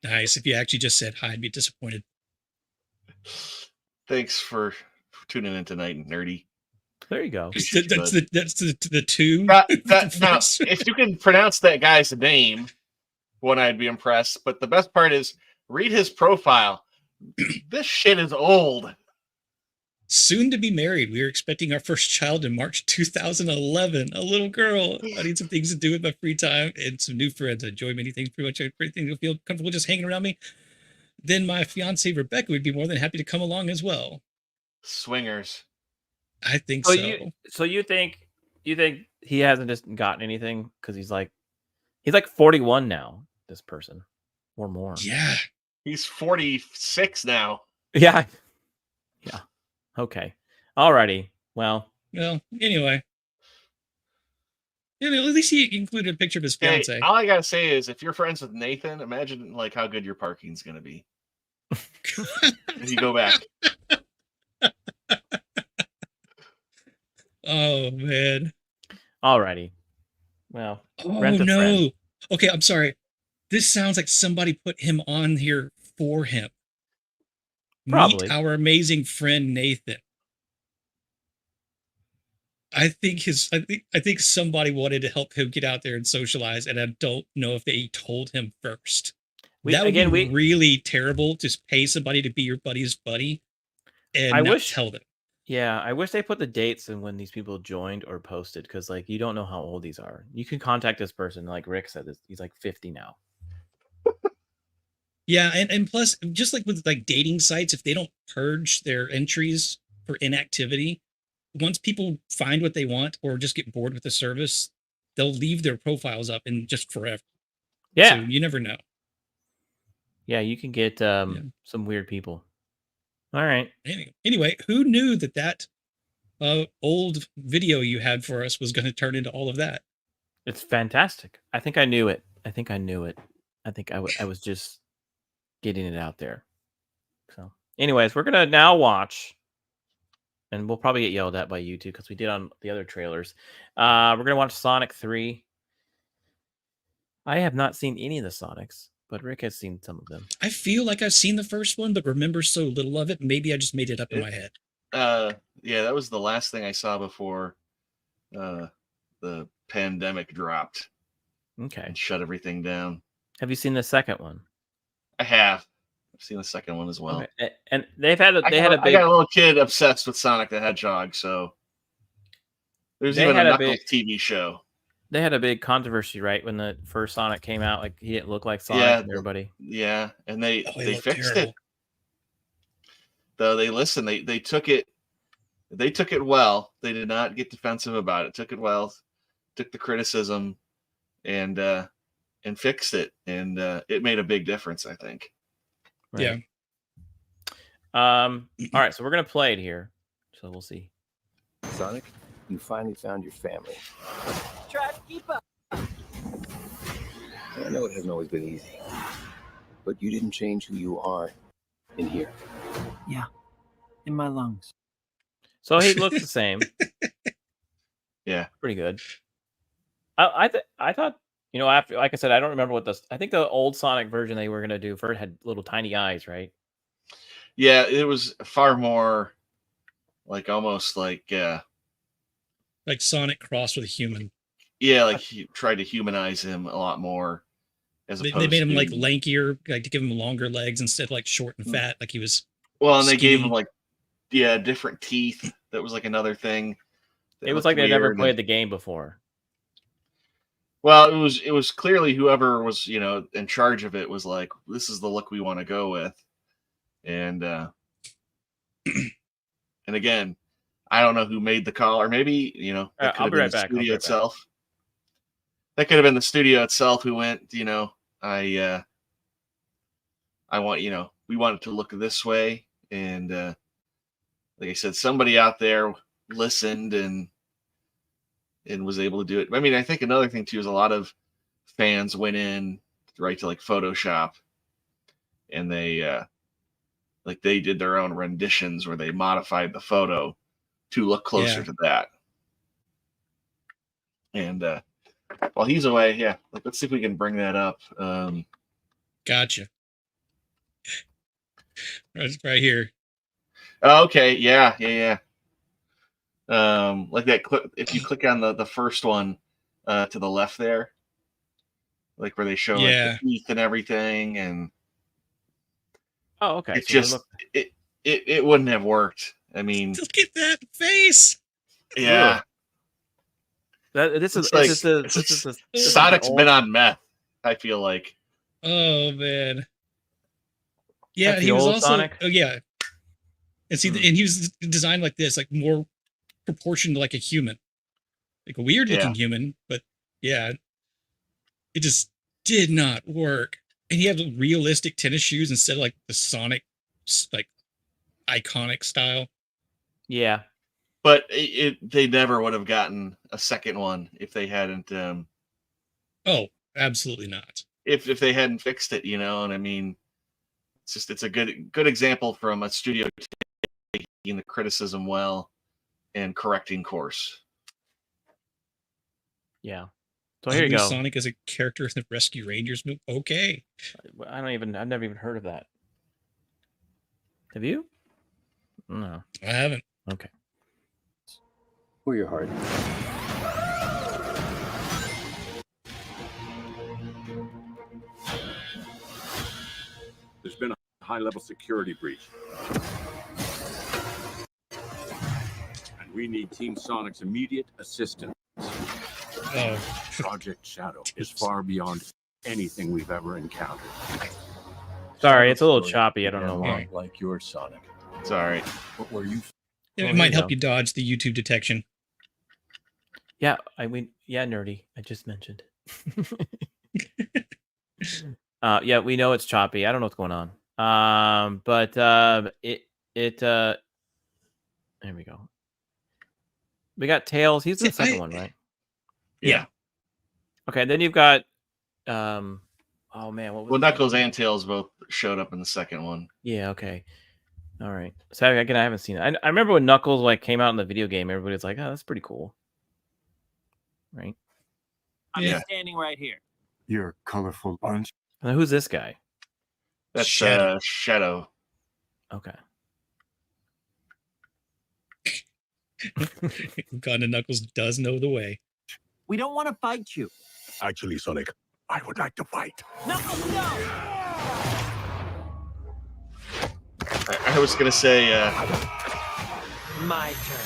Speaker 9: Nice. If you actually just said hi, I'd be disappointed.
Speaker 8: Thanks for tuning in tonight, nerdy.
Speaker 7: There you go.
Speaker 8: Appreciate you,
Speaker 9: That's
Speaker 8: bud.
Speaker 9: the two.
Speaker 8: Now, if you can pronounce that guy's name, one I'd be impressed. But the best part is read his profile. This shit is old.
Speaker 9: Soon to be married. We are expecting our first child in March 2011. A little girl. I need some things to do with my free time and some new friends. I enjoy many things. Pretty much everything to feel comfortable just hanging around me. Then my fiance Rebecca would be more than happy to come along as well.
Speaker 8: Swingers.
Speaker 9: I think so.
Speaker 7: So you think he hasn't just gotten anything because he's like 41 now. This person or more.
Speaker 9: Yeah.
Speaker 8: He's 46 now.
Speaker 7: Yeah. Yeah. Okay. Alrighty. Well,
Speaker 9: anyway. At least he included a picture of his fiance.
Speaker 8: Hey, all I gotta say is, if you're friends with Nathan, imagine like how good your parking's gonna be. If you go back.
Speaker 9: Oh man.
Speaker 7: Alrighty. Well.
Speaker 9: Oh no. Okay, I'm sorry. This sounds like somebody put him on here for him.
Speaker 7: Probably.
Speaker 9: Meet our amazing friend Nathan. I think somebody wanted to help him get out there and socialize, and I don't know if they told him first. That would be really terrible to pay somebody to be your buddy's buddy and tell them.
Speaker 7: Yeah, I wish they put the dates and when these people joined or posted, because like you don't know how old these are. You can contact this person, like Rick said, he's like 50 now.
Speaker 9: Yeah, and plus, just like with like dating sites, if they don't purge their entries for inactivity, once people find what they want or just get bored with the service, they'll leave their profiles up and just forever.
Speaker 7: Yeah.
Speaker 9: So you never know.
Speaker 7: Yeah, you can get some weird people. All right.
Speaker 9: Anyway, who knew that old video you had for us was going to turn into all of that?
Speaker 7: It's fantastic. I think I knew it. I think I was just getting it out there. So, anyways, we're gonna now watch, and we'll probably get yelled at by you too because we did on the other trailers. We're gonna watch Sonic 3. I have not seen any of the Sonics, but Rick has seen some of them.
Speaker 9: I feel like I've seen the first one, but remember so little of it. Maybe I just made it up in my head.
Speaker 8: Yeah, that was the last thing I saw before the pandemic dropped.
Speaker 7: Okay.
Speaker 8: And shut everything down.
Speaker 7: Have you seen the second one?
Speaker 8: I have. I've seen the second one as well.
Speaker 7: Okay. And they had a big.
Speaker 8: I got a little kid obsessed with Sonic the Hedgehog, so there's even a Knuckles TV show.
Speaker 7: They had a big controversy, right, when the first Sonic came out. Like he didn't look like Sonic, and everybody.
Speaker 8: Yeah, and they fixed it. Though they listened, they took it. They took it well. They did not get defensive about it. Took it well. Took the criticism, and fixed it, and it made a big difference, I think.
Speaker 7: Right. Yeah. All right, so we're gonna play it here. so we'll see.
Speaker 1: Sonic, you finally found your family.
Speaker 15: Try to keep up.
Speaker 1: I know it hasn't always been easy, but you didn't change who you are in here.
Speaker 15: Yeah, in my lungs.
Speaker 7: So he looks the same.
Speaker 8: Yeah,
Speaker 7: pretty good. I thought, after, like I said, I don't remember what I think the old Sonic version they were gonna do first had little tiny eyes, right?
Speaker 8: Yeah, it was far more like almost like
Speaker 9: Sonic crossed with a human.
Speaker 8: Yeah, like he tried to humanize him a lot more.
Speaker 9: They made him like lankier, like to give him longer legs instead of like short and fat, like he was.
Speaker 8: Well, and they
Speaker 9: skinny.
Speaker 8: gave him different teeth. That was like another thing.
Speaker 7: It was like they never played the game before.
Speaker 8: Well, it was clearly whoever was in charge of it was like, this is the look we want to go with, and and again, I don't know who made the call, or maybe that could have been the studio itself. That could have been the studio itself who went, I want we want it to look this way, and like I said, somebody out there listened and was able to do it. I mean, I think another thing too is a lot of fans went in right to like Photoshop, and they they did their own renditions where they modified the photo to look closer to that. And while he's away, let's see if we can bring that up.
Speaker 9: Gotcha. Right here.
Speaker 8: Oh, okay. Yeah. Like that clip, if you click on the first one to the left there, like where they show like the teeth and everything, and
Speaker 7: oh, okay.
Speaker 8: It just it wouldn't have worked. I mean,
Speaker 9: look at that face.
Speaker 8: Yeah.
Speaker 7: This is
Speaker 8: Sonic's been on meth, I feel like.
Speaker 9: Oh man. Yeah,
Speaker 7: That's
Speaker 9: he
Speaker 7: the
Speaker 9: was
Speaker 7: old
Speaker 9: also
Speaker 7: Sonic?
Speaker 9: oh yeah. And see, and he was designed like this, like more proportioned to like a human, like a weird looking human, but yeah, it just did not work. And he had realistic tennis shoes instead of like the Sonic, like iconic style.
Speaker 7: Yeah,
Speaker 8: but they never would have gotten a second one if they hadn't.
Speaker 9: Oh, absolutely not.
Speaker 8: If they hadn't fixed it, and I mean, it's a good example from a studio taking the criticism well and correcting course.
Speaker 7: Yeah. So here you go.
Speaker 9: Sonic as a character in the Rescue Rangers movie. Okay.
Speaker 7: I've never even heard of that. Have you? No,
Speaker 9: I haven't.
Speaker 7: Okay.
Speaker 1: For your heart.
Speaker 16: There's been a high-level security breach. And we need Team Sonic's immediate assistance.
Speaker 9: Oh.
Speaker 16: Project Shadow is far beyond anything we've ever encountered.
Speaker 7: Sorry, it's a little choppy. I don't know why.
Speaker 16: Like your Sonic.
Speaker 8: It's all right.
Speaker 16: What were you?
Speaker 9: It might help you dodge the YouTube detection.
Speaker 7: Yeah, nerdy. I just mentioned. Yeah, we know it's choppy. I don't know what's going on. But there we go. We got Tails. He's the second one, right?
Speaker 8: Yeah.
Speaker 7: Okay, then you've got oh man, what was
Speaker 8: Knuckles and Tails both showed up in the second one.
Speaker 7: Yeah, okay. All right. So again, I haven't seen it. I remember when Knuckles came out in the video game, everybody was like, "Oh, that's pretty cool." Right?
Speaker 15: I'm standing right here.
Speaker 16: You're a colorful bunch.
Speaker 7: Now, who's this guy?
Speaker 8: That's Shadow.
Speaker 7: Okay.
Speaker 9: Uganda Knuckles does know the way.
Speaker 15: We don't want to fight you.
Speaker 16: Actually, Sonic, I would like to fight.
Speaker 15: Knuckles, no!
Speaker 8: I was gonna say.
Speaker 15: My turn.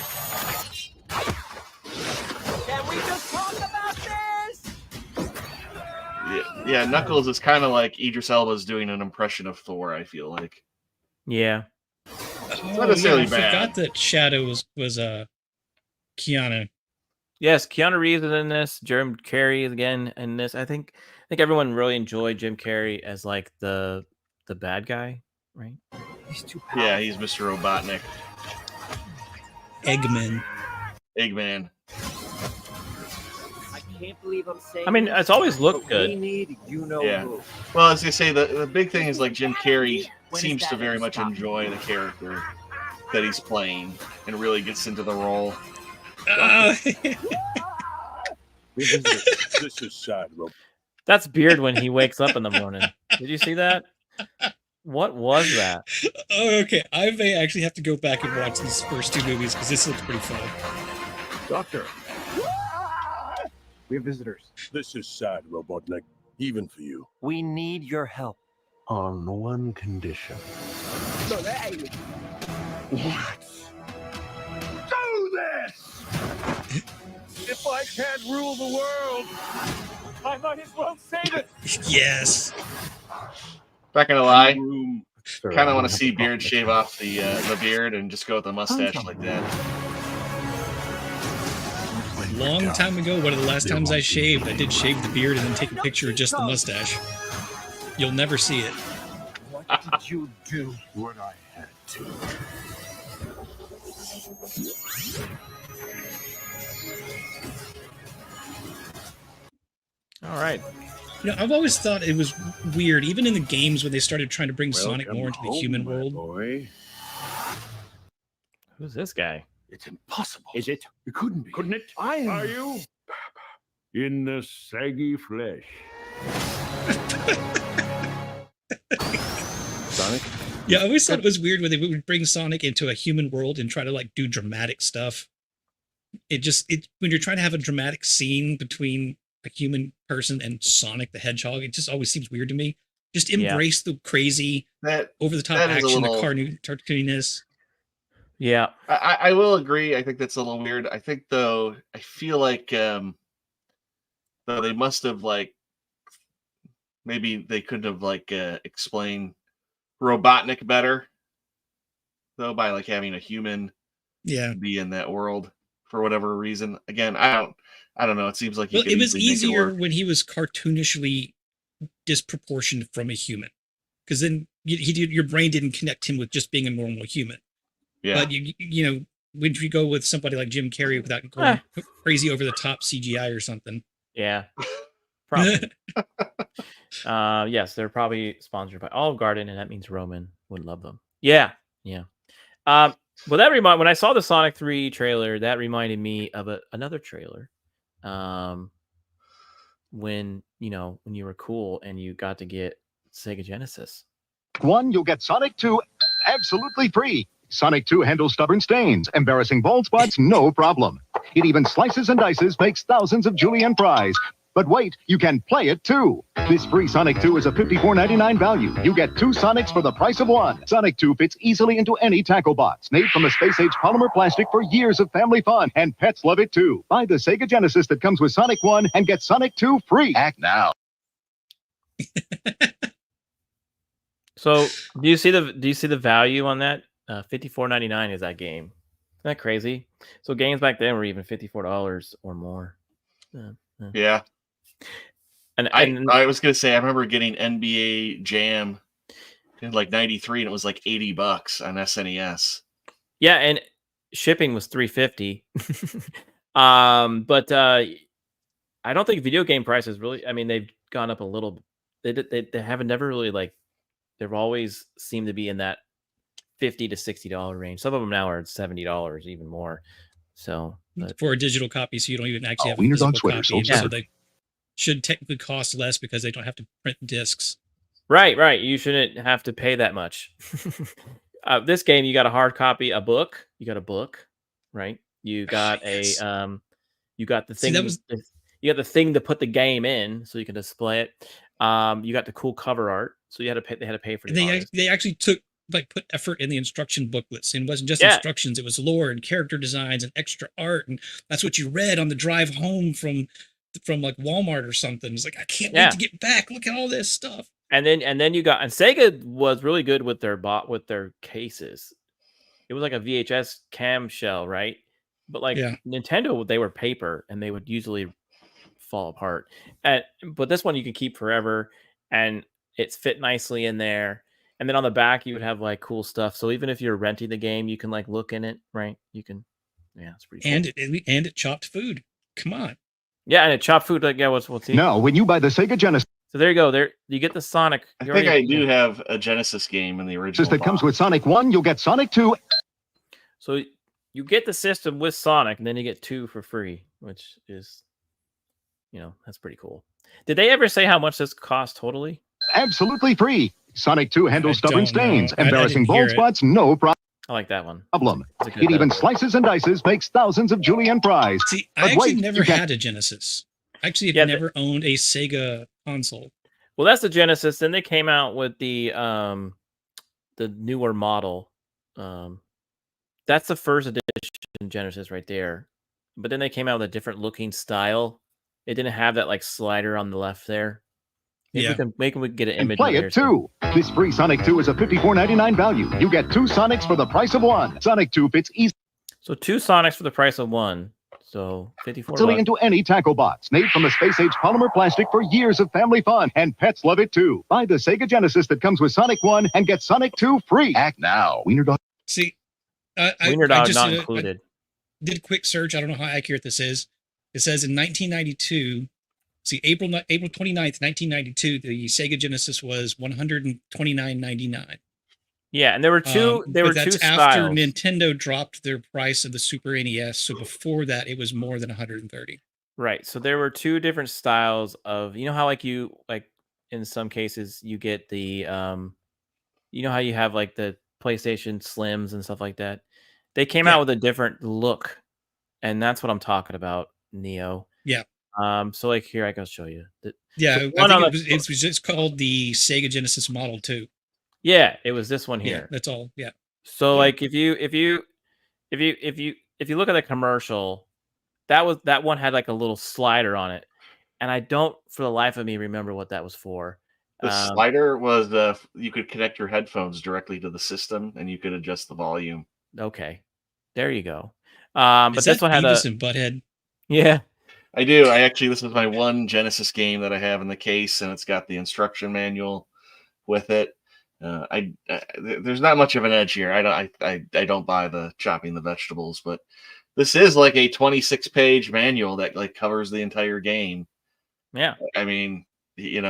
Speaker 15: Can we just talk about this?
Speaker 8: Yeah, Knuckles is kind of like Idris Elba's doing an impression of Thor. I feel like.
Speaker 7: Yeah.
Speaker 8: It's not necessarily
Speaker 9: I
Speaker 8: bad.
Speaker 9: forgot that Shadow was Keanu.
Speaker 7: Yes, Keanu Reeves is in this. Jim Carrey is again in this. I think everyone really enjoyed Jim Carrey as like the bad guy, right?
Speaker 15: He's too powerful.
Speaker 8: Yeah, he's Mr. Robotnik.
Speaker 9: Eggman.
Speaker 8: Eggman.
Speaker 15: I can't believe I'm saying
Speaker 7: I mean,
Speaker 15: this,
Speaker 7: it's always looked
Speaker 15: but we
Speaker 7: good.
Speaker 15: need
Speaker 8: Yeah.
Speaker 15: who.
Speaker 8: Well, as I say, the big thing is like Jim Carrey
Speaker 15: When is
Speaker 8: seems to
Speaker 15: that
Speaker 8: very
Speaker 15: ever
Speaker 8: much
Speaker 15: stop?
Speaker 8: enjoy the character that he's playing and really gets into the role.
Speaker 16: This is sad, Rob.
Speaker 7: That's Beard when he wakes up in the morning. Did you see that? What was that?
Speaker 9: Oh, okay. I may actually have to go back and watch these first two movies because this looks pretty fun.
Speaker 16: Doctor,
Speaker 12: We have visitors.
Speaker 16: this is sad, Robotnik. Even for you.
Speaker 15: We need your help.
Speaker 16: On one condition. What? Do this! If I can't rule the world, I might as well save it.
Speaker 9: Yes.
Speaker 8: Not gonna lie,
Speaker 16: Sir,
Speaker 8: kind
Speaker 16: I
Speaker 8: of want to
Speaker 16: have
Speaker 8: see
Speaker 16: a
Speaker 8: Beard
Speaker 16: problem.
Speaker 8: shave off the beard and just go with a mustache like that.
Speaker 9: Long time ago, one of the last times I shaved, I did shave the beard and then take a picture of just the mustache. You'll never see it.
Speaker 16: What did you do? What I had to.
Speaker 7: All right.
Speaker 9: You know, I've always thought it was weird, even in the games when they started trying to bring Sonic
Speaker 16: Welcome
Speaker 9: more into the
Speaker 16: home,
Speaker 9: human
Speaker 16: my
Speaker 9: world.
Speaker 16: boy.
Speaker 7: Who's this guy?
Speaker 16: It's impossible. Is it? It couldn't be. Couldn't it? Are you? In the saggy flesh. Sonic?
Speaker 9: Yeah, I always thought it was weird when they would bring Sonic into a human world and try to like do dramatic stuff. It when you're trying to have a dramatic scene between a human person and Sonic the Hedgehog, it just always seems weird to me. Just embrace the crazy, over the top
Speaker 8: that is a
Speaker 9: action,
Speaker 8: little-
Speaker 9: the cartooniness.
Speaker 7: Yeah.
Speaker 8: I will agree. I think that's a little weird. I think though, I feel like though they must have like maybe they could have like explained Robotnik better though by like having a human be in that world for whatever reason. Again, I don't know. It seems like you
Speaker 9: Well,
Speaker 8: could
Speaker 9: it was
Speaker 8: easily make it
Speaker 9: easier
Speaker 8: work.
Speaker 9: when he was cartoonishly disproportionate from a human, because then your brain didn't connect him with just being a normal human.
Speaker 8: Yeah.
Speaker 9: But you know, when you go with somebody like Jim Carrey without going crazy over the top CGI or something.
Speaker 7: Yeah. Probably. Yes, they're probably sponsored by Olive Garden, and that means Roman would love them. Yeah. Yeah. Well, when I saw the Sonic 3 trailer, that reminded me of another trailer. When you were cool and you got to get Sega Genesis.
Speaker 17: One, you'll get Sonic 2 absolutely free. Sonic 2 handles stubborn stains, embarrassing bald spots, no problem. It even slices and dices, makes thousands of julienne fries. But wait, you can play it too. This free Sonic 2 is a $54.99 value. You get 2 Sonics for the price of 1. Sonic 2 fits easily into any tackle box. Made from a space-age polymer plastic for years of family fun, and pets love it too. Buy the Sega Genesis that comes with Sonic 1 and get Sonic 2 free. Act now.
Speaker 7: So, do you see the value on that? $54.99 is that game. Isn't that crazy? So games back then were even $54 or more.
Speaker 8: Yeah.
Speaker 7: And
Speaker 8: I was gonna say I remember getting NBA Jam in like '93 and it was like $80 on SNES.
Speaker 7: Yeah, and shipping was $3.50. But I don't think video game prices really. I mean, they've gone up a little. They haven't never really like. They've always seemed to be in that $50 to $60 range. Some of them now are at $70, even more. So
Speaker 9: for a digital copy, so you don't even actually have a
Speaker 17: Wieners on
Speaker 9: physical
Speaker 17: Twitter,
Speaker 9: copy.
Speaker 17: so
Speaker 9: So they should technically cost less because they don't have to print discs.
Speaker 7: Right. You shouldn't have to pay that much. This game, you got a hard copy, a book. You got a book, right? You got you got the thing. You got the thing to put the game in, so you can display it. You got the cool cover art, so you had to pay. They had to pay for the.
Speaker 9: They actually put effort in the instruction booklets, and it wasn't just
Speaker 7: Yeah.
Speaker 9: instructions; it was lore and character designs and extra art, and that's what you read on the drive home from like Walmart or something. It's like I can't wait to get back. Look at all this stuff.
Speaker 7: And then Sega was really good with their cases. It was like a VHS cam shell, right? But like Nintendo, they were paper and they would usually fall apart. But this one you can keep forever, and it's fit nicely in there. And then on the back you would have like cool stuff. So even if you're renting the game, you can like look in it, right? You can Yeah, it's pretty cool.
Speaker 9: And it chopped food. Come on.
Speaker 7: Yeah, and it chopped food. Like, yeah, what's
Speaker 17: Now, when you buy the Sega Genesis
Speaker 7: So there you go. There you get the Sonic.
Speaker 8: I think I do have a Genesis game in the original
Speaker 17: that comes
Speaker 8: box.
Speaker 17: with Sonic 1, you'll get Sonic 2.
Speaker 7: So you get the system with Sonic, and then you get 2 for free, which is, that's pretty cool. Did they ever say how much this cost totally?
Speaker 17: Absolutely free. Sonic 2 handles stubborn
Speaker 9: don't know.
Speaker 17: stains,
Speaker 9: I
Speaker 17: embarrassing
Speaker 9: didn't hear
Speaker 17: bald
Speaker 9: it.
Speaker 17: spots, no problem.
Speaker 7: I like that one.
Speaker 17: Problem.
Speaker 7: It's a good
Speaker 17: It even
Speaker 7: metaphor.
Speaker 17: slices and dices, makes thousands of julienne fries.
Speaker 9: See,
Speaker 17: But
Speaker 9: I actually
Speaker 17: wait,
Speaker 9: never
Speaker 17: you can-
Speaker 9: had a Genesis. Actually, I've
Speaker 7: Yeah,
Speaker 9: never owned a Sega console.
Speaker 7: Well, that's the Genesis. Then they came out with the newer model. That's the first edition Genesis right there. But then they came out with a different looking style. It didn't have that like slider on the left there. Maybe we can get an
Speaker 17: And
Speaker 7: image.
Speaker 17: play
Speaker 7: of
Speaker 17: it too. This free Sonic 2 is a $54.99 value. You get 2 Sonics for the price of 1. Sonic 2 fits easily
Speaker 7: So 2 Sonics for the price of 1. So 54 bucks.
Speaker 17: into any tackle box. Made from a space-age polymer plastic for years of family fun. And pets love it too. Buy the Sega Genesis that comes with Sonic 1 and get Sonic 2 free. Act now. Wiener Dog.
Speaker 9: See,
Speaker 7: Wiener
Speaker 9: I
Speaker 7: Dog
Speaker 9: just
Speaker 7: not
Speaker 9: did
Speaker 7: included.
Speaker 9: did a quick search. I don't know how accurate this is. It says in 1992, April 29th, 1992, the Sega Genesis was $129.99.
Speaker 7: Yeah, and there were two. There
Speaker 9: but
Speaker 7: were two
Speaker 9: that's after
Speaker 7: styles.
Speaker 9: Nintendo dropped their price of the Super NES. So before that, it was more than 130.
Speaker 7: Right. So there were 2 different styles of, how like in some cases you get the how you have like the PlayStation Slims and stuff like that. They came out with a different look, and that's what I'm talking about, Neo.
Speaker 9: Yeah.
Speaker 7: So like here I can show you.
Speaker 9: Yeah,
Speaker 7: So
Speaker 9: I
Speaker 7: one
Speaker 9: think
Speaker 7: on
Speaker 9: it was just called the Sega Genesis Model 2.
Speaker 7: Yeah, it was this one
Speaker 9: Yeah,
Speaker 7: here.
Speaker 9: that's all. Yeah.
Speaker 7: So like if you look at the commercial, that one had like a little slider on it, and I don't for the life of me remember what that was for.
Speaker 8: The slider was you could connect your headphones directly to the system, and you could adjust the volume.
Speaker 7: Okay, there you go. But
Speaker 9: Is
Speaker 7: this
Speaker 9: that
Speaker 7: one had
Speaker 9: Beavis and Butthead?
Speaker 7: Yeah.
Speaker 8: I do. This is my one Genesis game that I have in the case, and it's got the instruction manual with it. There's not much of an edge here. I don't buy the chopping the vegetables, but this is like a 26-page manual that like covers the entire game.
Speaker 7: Yeah.
Speaker 8: I mean, it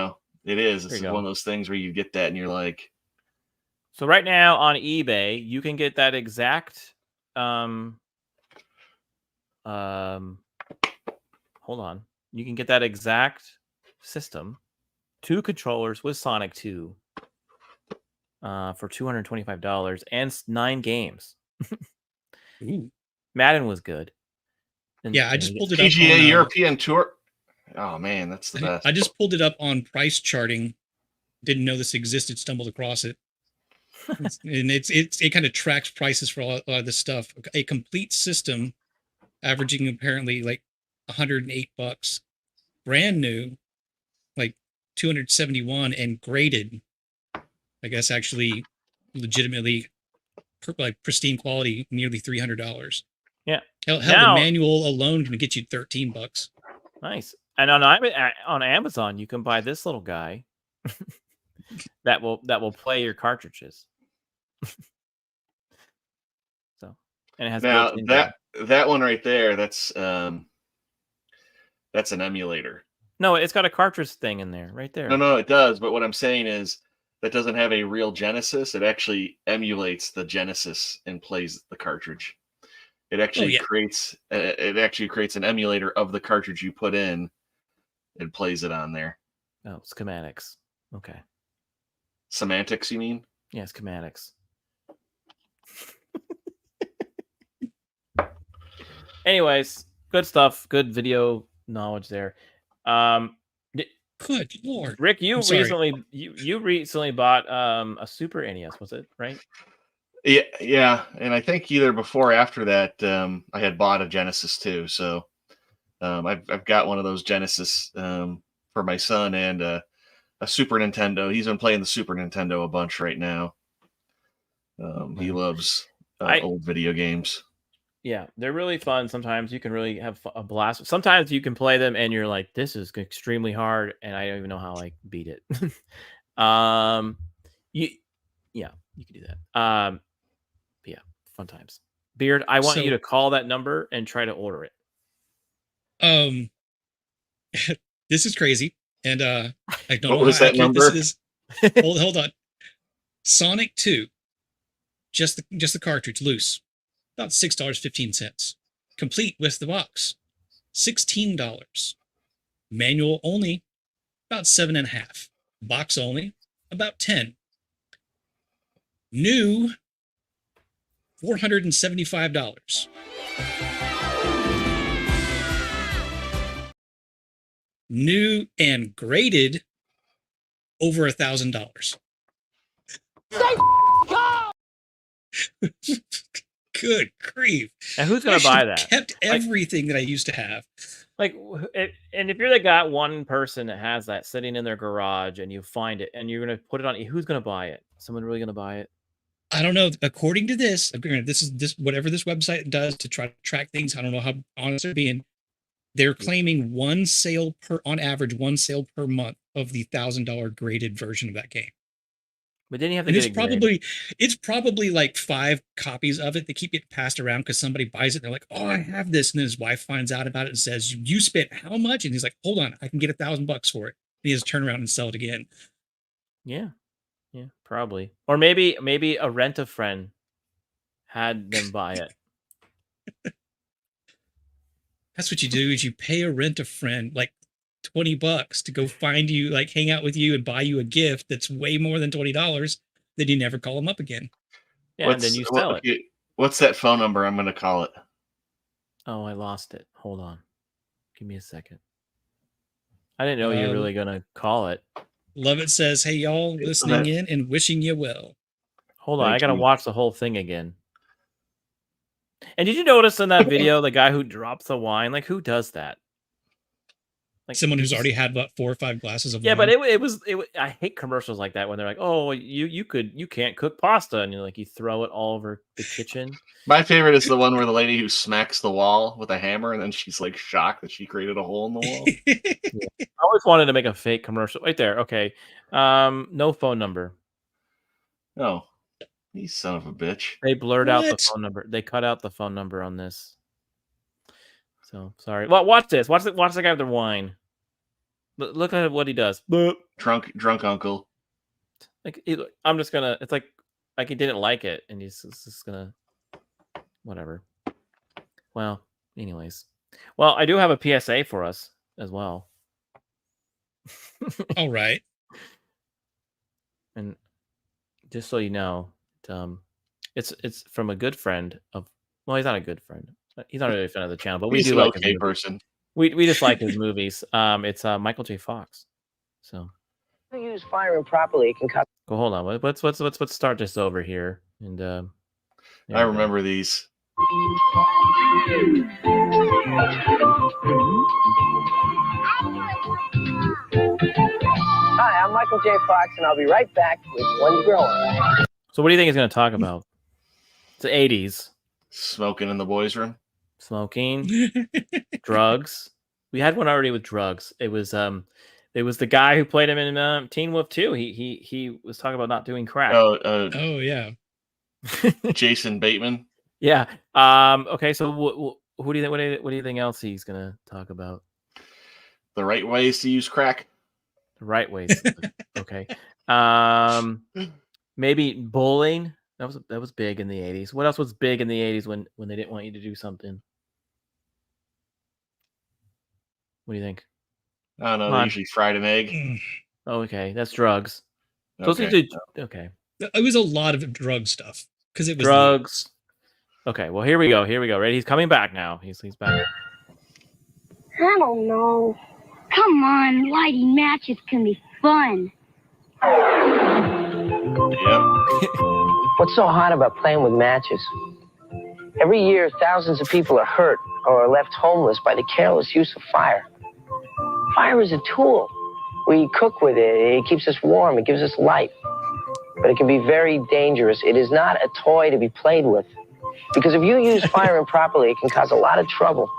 Speaker 8: is. It's
Speaker 7: you
Speaker 8: one
Speaker 7: go.
Speaker 8: of those things where you get that and you're like,
Speaker 7: So right now on eBay, you can get that exact hold on. You can get that exact system, 2 controllers with Sonic 2 for $225 and 9 games.
Speaker 9: Ooh.
Speaker 7: Madden was good. And,
Speaker 9: Yeah, I just pulled it up.
Speaker 8: PGA
Speaker 9: on,
Speaker 8: European Tour. Oh man, that's the best.
Speaker 9: I just pulled it up on price charting. Didn't know this existed. Stumbled across it, and it kind of tracks prices for a lot of this stuff. A complete system, averaging apparently like $108, brand new, like 271, and graded. I guess actually, legitimately, like pristine quality, nearly $300.
Speaker 7: Yeah.
Speaker 9: Hell,
Speaker 7: Now-
Speaker 9: the manual alone can get you $13.
Speaker 7: Nice. And on Amazon, you can buy this little guy that will play your cartridges. So, and it has
Speaker 8: Now
Speaker 7: built-in
Speaker 8: that one right there, that's an emulator.
Speaker 7: No, it's got a cartridge thing in there, right there.
Speaker 8: No, it does. But what I'm saying is that doesn't have a real Genesis. It actually emulates the Genesis and plays the cartridge. It actually creates an emulator of the cartridge you put in and plays it on there.
Speaker 7: Oh, schematics. Okay.
Speaker 8: Semantics, you mean?
Speaker 7: Yeah, schematics. Anyways, good stuff. Good video knowledge there.
Speaker 9: Good Lord,
Speaker 7: Rick, you recently bought a Super NES, was it right?
Speaker 8: Yeah, and I think either before or after that, I had bought a Genesis too. So I've got one of those Genesis for my son and a Super Nintendo. He's been playing the Super Nintendo a bunch right now. He loves old video games.
Speaker 7: Yeah, they're really fun. Sometimes you can really have a blast. Sometimes you can play them and you're like, this is extremely hard, and I don't even know how I beat it. You can do that. But yeah, fun times. Beard, I want
Speaker 9: So-
Speaker 7: you to call that number and try to order it.
Speaker 9: This is crazy, and I don't
Speaker 8: What
Speaker 9: know
Speaker 8: was
Speaker 9: how
Speaker 8: that
Speaker 9: accurate
Speaker 8: number?
Speaker 9: this is. hold on. Sonic 2, just the cartridge loose, about $6.15. Complete with the box, $16. Manual only, about $7.50. Box only, about $10. New, $475. New and graded, over $1,000. Good grief!
Speaker 7: And who's gonna
Speaker 9: I should
Speaker 7: buy
Speaker 9: have
Speaker 7: that?
Speaker 9: Kept everything that I used to have.
Speaker 7: Like, and if you're the guy, one person that has that sitting in their garage, and you find it, and you're gonna put it on, who's gonna buy it? Someone really gonna buy it?
Speaker 9: I don't know. According to this, this whatever this website does to try to track things. I don't know how honest they're being. They're claiming on average, one sale per month of the $1,000 graded version of that game.
Speaker 7: But then you have to
Speaker 9: And
Speaker 7: get it graded.
Speaker 9: it's probably like 5 copies of it that keep getting passed around because somebody buys it. And they're like, "Oh, I have this," and then his wife finds out about it and says, "You spent how much?" And he's like, "Hold on, I can get $1,000 for it." And he has to turn around and sell it again.
Speaker 7: Yeah, probably. Or maybe a rent-a-friend had them buy it.
Speaker 9: That's what you do is you pay a rent-a-friend like $20 to go find you, like hang out with you and buy you a gift that's way more than $20. Then you never call them up again.
Speaker 7: Yeah, and then you sell it.
Speaker 8: What's that phone number? I'm going to call it.
Speaker 7: Oh, I lost it. Hold on. Give me a second. I didn't know you were really gonna call it.
Speaker 9: Love It says, "Hey y'all, listening in and wishing you well."
Speaker 7: Hold on, I gotta watch the whole thing again. And did you notice in that video the guy who drops the wine? Like, who does that?
Speaker 9: Like someone who's already had about 4 or 5 glasses of
Speaker 7: yeah,
Speaker 9: wine.
Speaker 7: but it was. I hate commercials like that when they're like, "Oh, you can't cook pasta," and you're like, you throw it all over the kitchen.
Speaker 8: My favorite is the one where the lady who smacks the wall with a hammer, and then she's like shocked that she created a hole in the wall.
Speaker 7: Yeah. I always wanted to make a fake commercial. Right there. Okay. No phone number.
Speaker 8: Oh, you son of a bitch!
Speaker 7: They blurred out the phone number. They cut out the phone number on this. So sorry. Well, watch this. Watch the guy with the wine. Look at what he does.
Speaker 8: Drunk uncle.
Speaker 7: Like I'm just gonna. It's like he didn't like it, and he's just gonna. Whatever. Well, anyways. Well, I do have a PSA for us as well.
Speaker 9: All right.
Speaker 7: And just so you know, it's from a good friend of. Well, he's not a good friend. He's not really a fan of the channel, but we
Speaker 8: He's
Speaker 7: do
Speaker 8: an
Speaker 7: like
Speaker 8: okay person.
Speaker 7: We just like his movies. It's Michael J. Fox. So.
Speaker 15: If you use fire improperly, it can cause.
Speaker 7: Go hold on. Let's start this over here. And
Speaker 8: I remember these.
Speaker 15: Hi, I'm Michael J. Fox, and I'll be right back with One Growing.
Speaker 7: So what do you think he's going to talk about? It's the 80s.
Speaker 8: Smoking in the boys' room.
Speaker 7: Smoking. Drugs. We had one already with drugs. It was the guy who played him in Teen Wolf 2. He was talking about not doing crack.
Speaker 9: Oh yeah.
Speaker 8: Jason Bateman.
Speaker 7: Yeah. Okay. So what do you think else he's gonna talk about?
Speaker 8: The right ways to use crack.
Speaker 7: The right ways. Okay. Maybe bullying. That was big in the 80s. What else was big in the 80s when they didn't want you to do something? What do you think?
Speaker 8: I don't know. They usually fried an egg.
Speaker 7: Oh, okay. That's drugs.
Speaker 8: Okay.
Speaker 7: Okay.
Speaker 9: It was a lot of drug stuff because it was
Speaker 7: drugs. Okay. Well, here we go. Ready? He's coming back now. He's back.
Speaker 3: I don't know. Come on, lighting matches can be fun.
Speaker 15: What's so hot about playing with matches? Every year, thousands of people are hurt or are left homeless by the careless use of fire. Fire is a tool. We cook with it. It keeps us warm. It gives us light. But it can be very dangerous. It is not a toy to be played with. Because if you use fire improperly, it can cause a lot of trouble.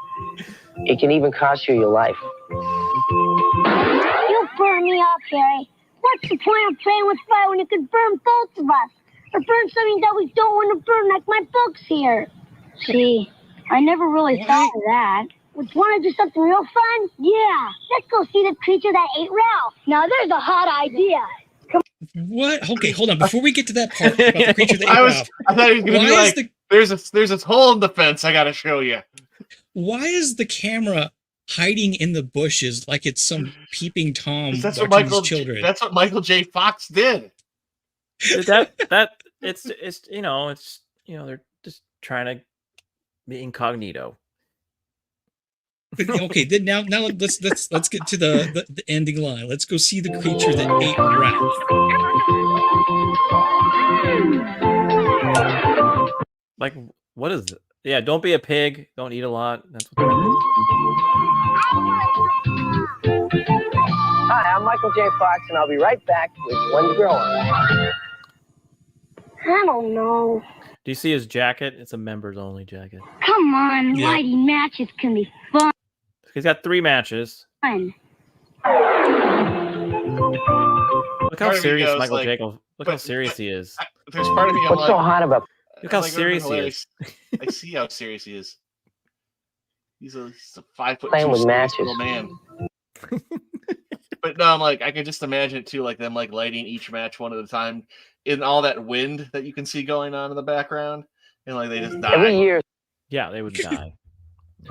Speaker 15: It can even cost you your life.
Speaker 3: You burn me up, Harry. What's the point of playing with fire when you can burn both of us? Or burn something that we don't want to burn, like my books here. See, I never really thought of that. Want to do something real fun? Yeah, let's go see the creature that ate Ralph. Now there's a hot idea.
Speaker 9: What? Okay, hold on. Before we get to that part about the creature that ate Ralph,
Speaker 8: I thought he was going to be like, there's this hole in the fence I got to show you.
Speaker 9: Why is the camera hiding in the bushes like it's some peeping Tom
Speaker 8: That's
Speaker 9: watching
Speaker 8: what Michael.
Speaker 9: his children?
Speaker 8: That's what Michael J. Fox did.
Speaker 7: It's they're just trying to be incognito.
Speaker 9: Okay, then now let's get to the ending line. Let's go see the creature that ate Ralph.
Speaker 7: Like, what is it? Yeah, don't be a pig. Don't eat a lot. That's what.
Speaker 15: Hi, I'm Michael J. Fox, and I'll be right back with One to Grow On.
Speaker 3: I don't know.
Speaker 7: Do you see his jacket? It's a members only jacket.
Speaker 3: Come on, lighting matches can be fun.
Speaker 7: He's got 3 matches. Look how serious Michael Jacob. Look how serious he is.
Speaker 8: There's part of me.
Speaker 15: What's so hot about?
Speaker 7: Look how serious he is.
Speaker 8: I see how serious he is. He's a 5'2"
Speaker 15: Playing with matches.
Speaker 8: little man. But no, I'm like, I can just imagine it too, like them like lighting each match one at a time in all that wind that you can see going on in the background, and like they just die.
Speaker 15: Every year,
Speaker 7: yeah, they would die.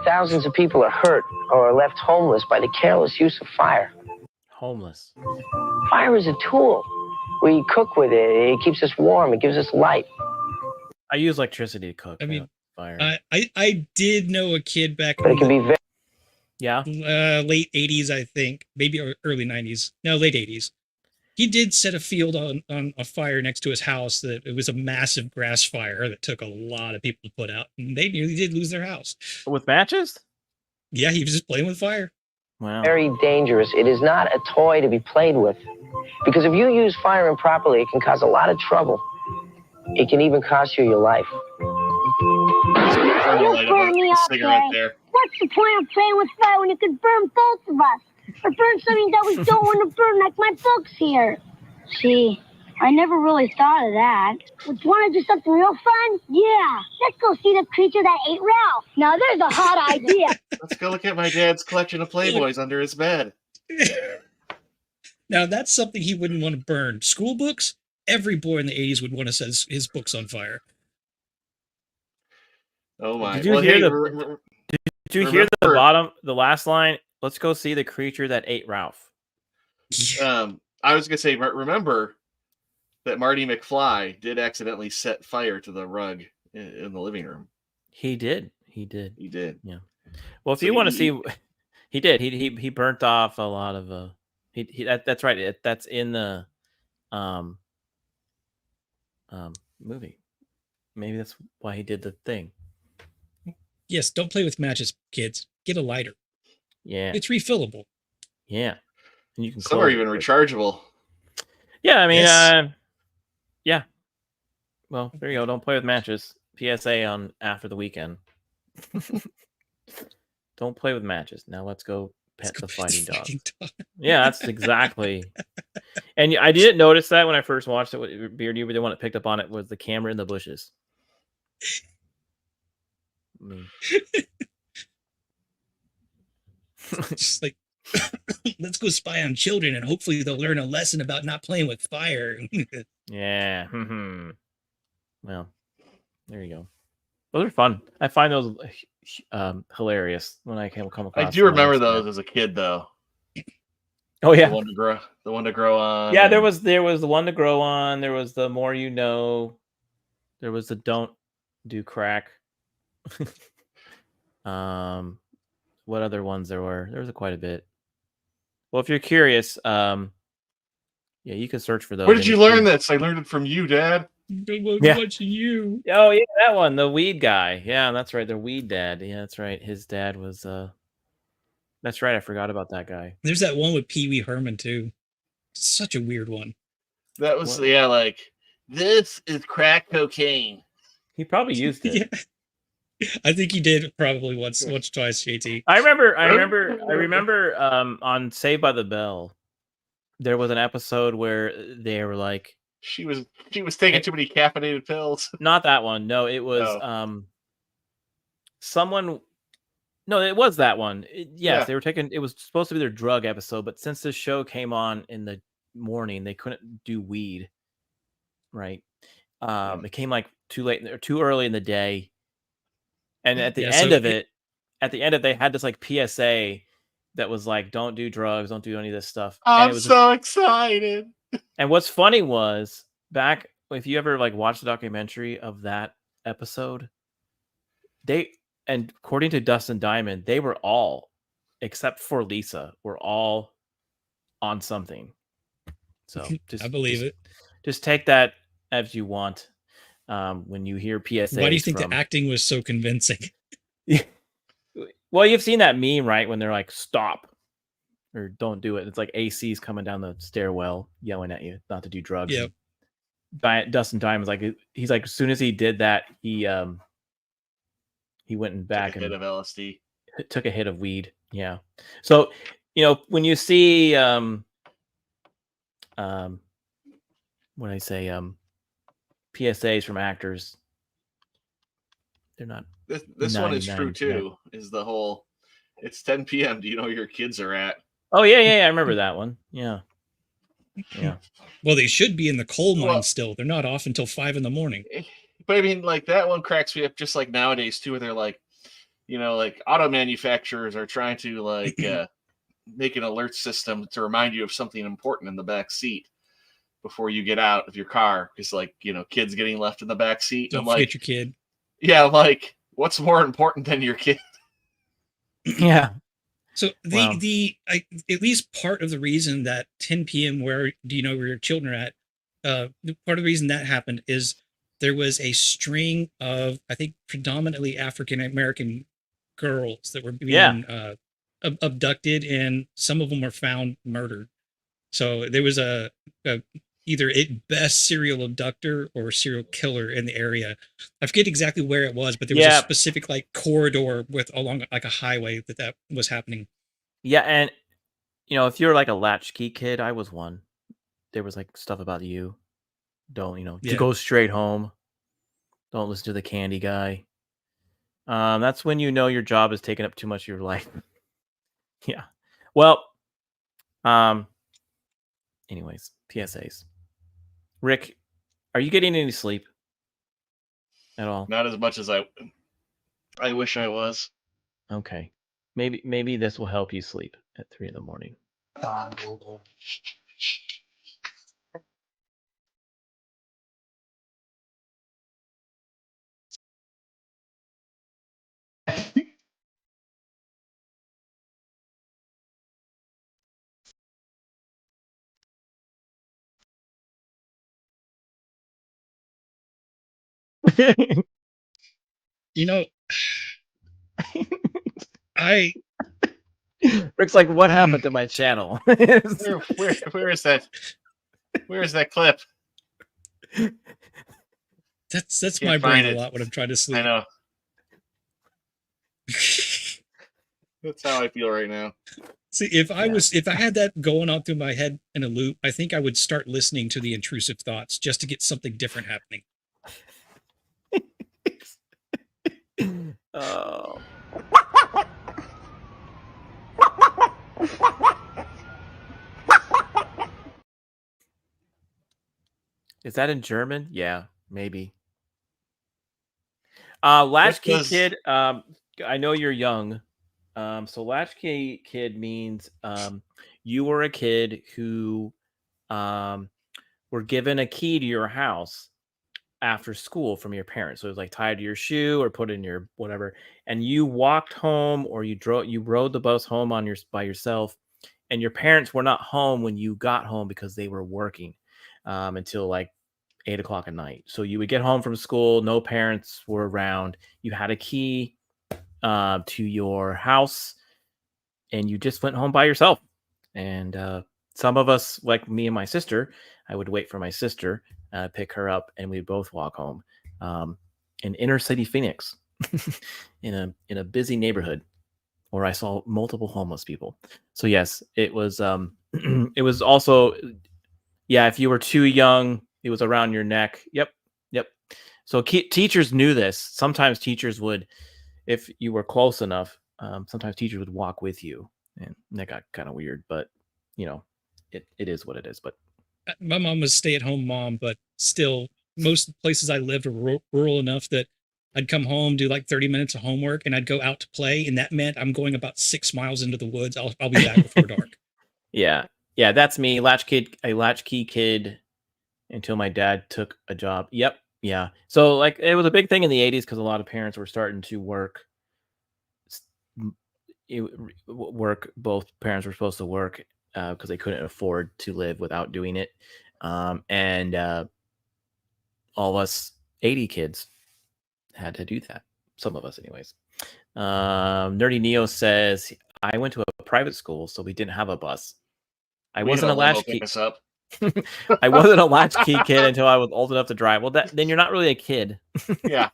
Speaker 15: Thousands of people are hurt or are left homeless by the careless use of fire.
Speaker 7: Homeless.
Speaker 15: Fire is a tool. We cook with it. It keeps us warm. It gives us light.
Speaker 7: I use electricity to cook.
Speaker 9: I mean,
Speaker 7: fire.
Speaker 9: I did know a kid back
Speaker 15: but it can be very
Speaker 9: late 80s, I think, maybe early 90s. No, late 80s. He did set a field on a fire next to his house. That it was a massive grass fire that took a lot of people to put out, and they nearly did lose their house.
Speaker 7: With matches?
Speaker 9: Yeah, he was just playing with fire.
Speaker 7: Wow.
Speaker 15: Very dangerous. It is not a toy to be played with. Because if you use fire improperly, it can cause a lot of trouble. It can even cost you your life.
Speaker 3: Don't burn me up, Jay. What's the point of playing with fire when you could burn both of us? Or burn something that we don't want to burn, like my books here. See, I never really thought of that. Want to do something real fun? Yeah, let's go see the creature that ate Ralph. Now there's a hot idea.
Speaker 8: Let's go look at my dad's collection of Playboys under his bed.
Speaker 9: Now that's something he wouldn't want to burn. School books? Every boy in the 80s would want to set his books on fire.
Speaker 8: Oh my!
Speaker 7: Did you hear the last line? Let's go see the creature that ate Ralph.
Speaker 8: I was gonna say, remember that Marty McFly did accidentally set fire to the rug in the living room.
Speaker 7: He did.
Speaker 8: Yeah.
Speaker 7: Well, if you want to see, he did. He burnt off a lot of. That's right. That's in the movie. Maybe that's why he did the thing.
Speaker 9: Yes, don't play with matches, kids. Get a lighter.
Speaker 7: Yeah,
Speaker 9: it's refillable.
Speaker 7: Yeah, and you can.
Speaker 8: Some are even rechargeable.
Speaker 7: Yeah, I mean, yeah. Well, there you go. Don't play with matches. PSA on After the Weekend. Don't play with matches. Now let's go pet the fighting dog. Yeah, that's exactly. And I didn't notice that when I first watched it with Beard. You were the one that picked up on it was the camera in the bushes.
Speaker 9: Just like, let's go spy on children and hopefully they'll learn a lesson about not playing with fire.
Speaker 7: Yeah. Well, there you go. Those are fun. I find those hilarious when I come across.
Speaker 8: I do remember those as a kid, though.
Speaker 7: Oh yeah,
Speaker 8: the one to grow on.
Speaker 7: Yeah, there was the one to grow on. There was the more you know. There was the don't do crack. What other ones there were? There was quite a bit. Well, if you're curious, yeah, you can search for those.
Speaker 8: Where did you learn this? I learned it from you, Dad.
Speaker 9: Watching you.
Speaker 7: Oh yeah, that one, the weed guy. Yeah, that's right, the weed dad. Yeah, that's right. His dad was. That's right. I forgot about that guy.
Speaker 9: There's that one with Pee Wee Herman too. Such a weird one.
Speaker 8: That was like this is crack cocaine.
Speaker 7: He probably used it.
Speaker 9: Yeah. I think he did probably once, twice, JT.
Speaker 7: I remember on Saved by the Bell, there was an episode where they were like
Speaker 8: she was taking too many caffeinated pills.
Speaker 7: Not that one. No, it was someone. No, it was that one. Yes,
Speaker 8: Yeah.
Speaker 7: they were taking. It was supposed to be their drug episode, but since this show came on in the morning, they couldn't do weed. Right. It came like too late or too early in the day, and at the
Speaker 9: Yeah,
Speaker 7: end
Speaker 9: so
Speaker 7: of it, they had this like PSA that was like, "Don't do drugs, don't do any of this stuff." And
Speaker 8: I'm
Speaker 7: it was
Speaker 8: so excited.
Speaker 7: and what's funny was back if you ever like watched the documentary of that episode, and according to Dustin Diamond, they were all, except for Lisa, were all on something. So
Speaker 9: I believe it.
Speaker 7: Just take that as you want. When you hear PSAs,
Speaker 9: Why do you think the acting was so convincing?
Speaker 7: Well, you've seen that meme, right? When they're like, "Stop," or "Don't do it." It's like AC's coming down the stairwell, yelling at you not to do drugs.
Speaker 9: Yep.
Speaker 7: Dustin Diamond's like, he's like, as soon as he did that, he went back
Speaker 8: Took a hit of LSD.
Speaker 7: took a hit of weed. Yeah. So, when you see when I say PSAs from actors, they're not.
Speaker 8: This one is true
Speaker 7: 99%.
Speaker 8: too. Is the whole? It's 10 p.m. Do you know where your kids are at?
Speaker 7: Oh yeah. I remember that one. Yeah. Yeah.
Speaker 9: Well, they should be in the coal mine still. They're not off until 5 a.m.
Speaker 8: But I mean, like that one cracks me up. Just like nowadays too, where they're like, like auto manufacturers are trying to like make an alert system to remind you of something important in the back seat before you get out of your car, because like kids getting left in the back seat.
Speaker 9: Don't
Speaker 8: I'm
Speaker 9: forget
Speaker 8: like,
Speaker 9: your kid.
Speaker 8: Yeah, like what's more important than your kid?
Speaker 7: Yeah.
Speaker 9: So at least part of the reason that 10 p.m. where do you know where your children are at? Part of the reason that happened is there was a string of, I think, predominantly African American girls that were being abducted, and some of them were found murdered. So there was a either at best serial abductor or serial killer in the area. I forget exactly where it was, but there was a specific like corridor along like a highway that was happening.
Speaker 7: Yeah, and if you're like a latchkey kid, I was one. There was like stuff about you. Don't to go straight home. Don't listen to the candy guy. That's when your job is taking up too much of your life. Yeah. Well, anyways, PSAs. Rick, are you getting any sleep at all?
Speaker 8: Not as much as I wish I was.
Speaker 7: Okay. Maybe this will help you sleep at 3 a.m. Rick's like, what happened to my channel?
Speaker 8: Where is that? Where is that clip?
Speaker 9: That's my brain a lot when I'm trying to sleep.
Speaker 8: I know. That's how I feel right now.
Speaker 9: See, if I had that going on through my head in a loop, I think I would start listening to the intrusive thoughts just to get something different happening.
Speaker 7: Oh. Is that in German? Yeah, maybe. Latchkey kid. I know you're young. So latchkey kid means you were a kid who were given a key to your house after school from your parents. So it was like tied to your shoe or put in your whatever, and you walked home or you rode the bus home by yourself, and your parents were not home when you got home because they were working until like 8 o'clock at night. So you would get home from school, no parents were around, you had a key to your house, and you just went home by yourself. And some of us, like me and my sister, I would wait for my sister, pick her up, and we'd both walk home in inner city Phoenix, in a busy neighborhood where I saw multiple homeless people. So yes, it was it was also, if you were too young, it was around your neck. Yep. So teachers knew this. Sometimes teachers would if you were close enough, sometimes teachers would walk with you, and that got kind of weird. But it is what it is. But
Speaker 9: My mom was a stay-at-home mom, but still, most places I lived were rural enough that I'd come home, do like 30 minutes of homework, and I'd go out to play, and that meant I'm going about 6 miles into the woods. I'll be back before dark.
Speaker 7: yeah, that's me, a latchkey kid, until my dad took a job. Yep, yeah. So like it was a big thing in the 80s because a lot of parents were starting to work. Both parents were supposed to work because they couldn't afford to live without doing it, and all of us 80 kids had to do that. Some of us, anyways. Nerdy Neo says, I went to a private school, so we didn't have a bus. I wasn't a latchkey. I wasn't a latchkey kid until I was old enough to drive. Well, then you're not really a kid.
Speaker 8: Yeah.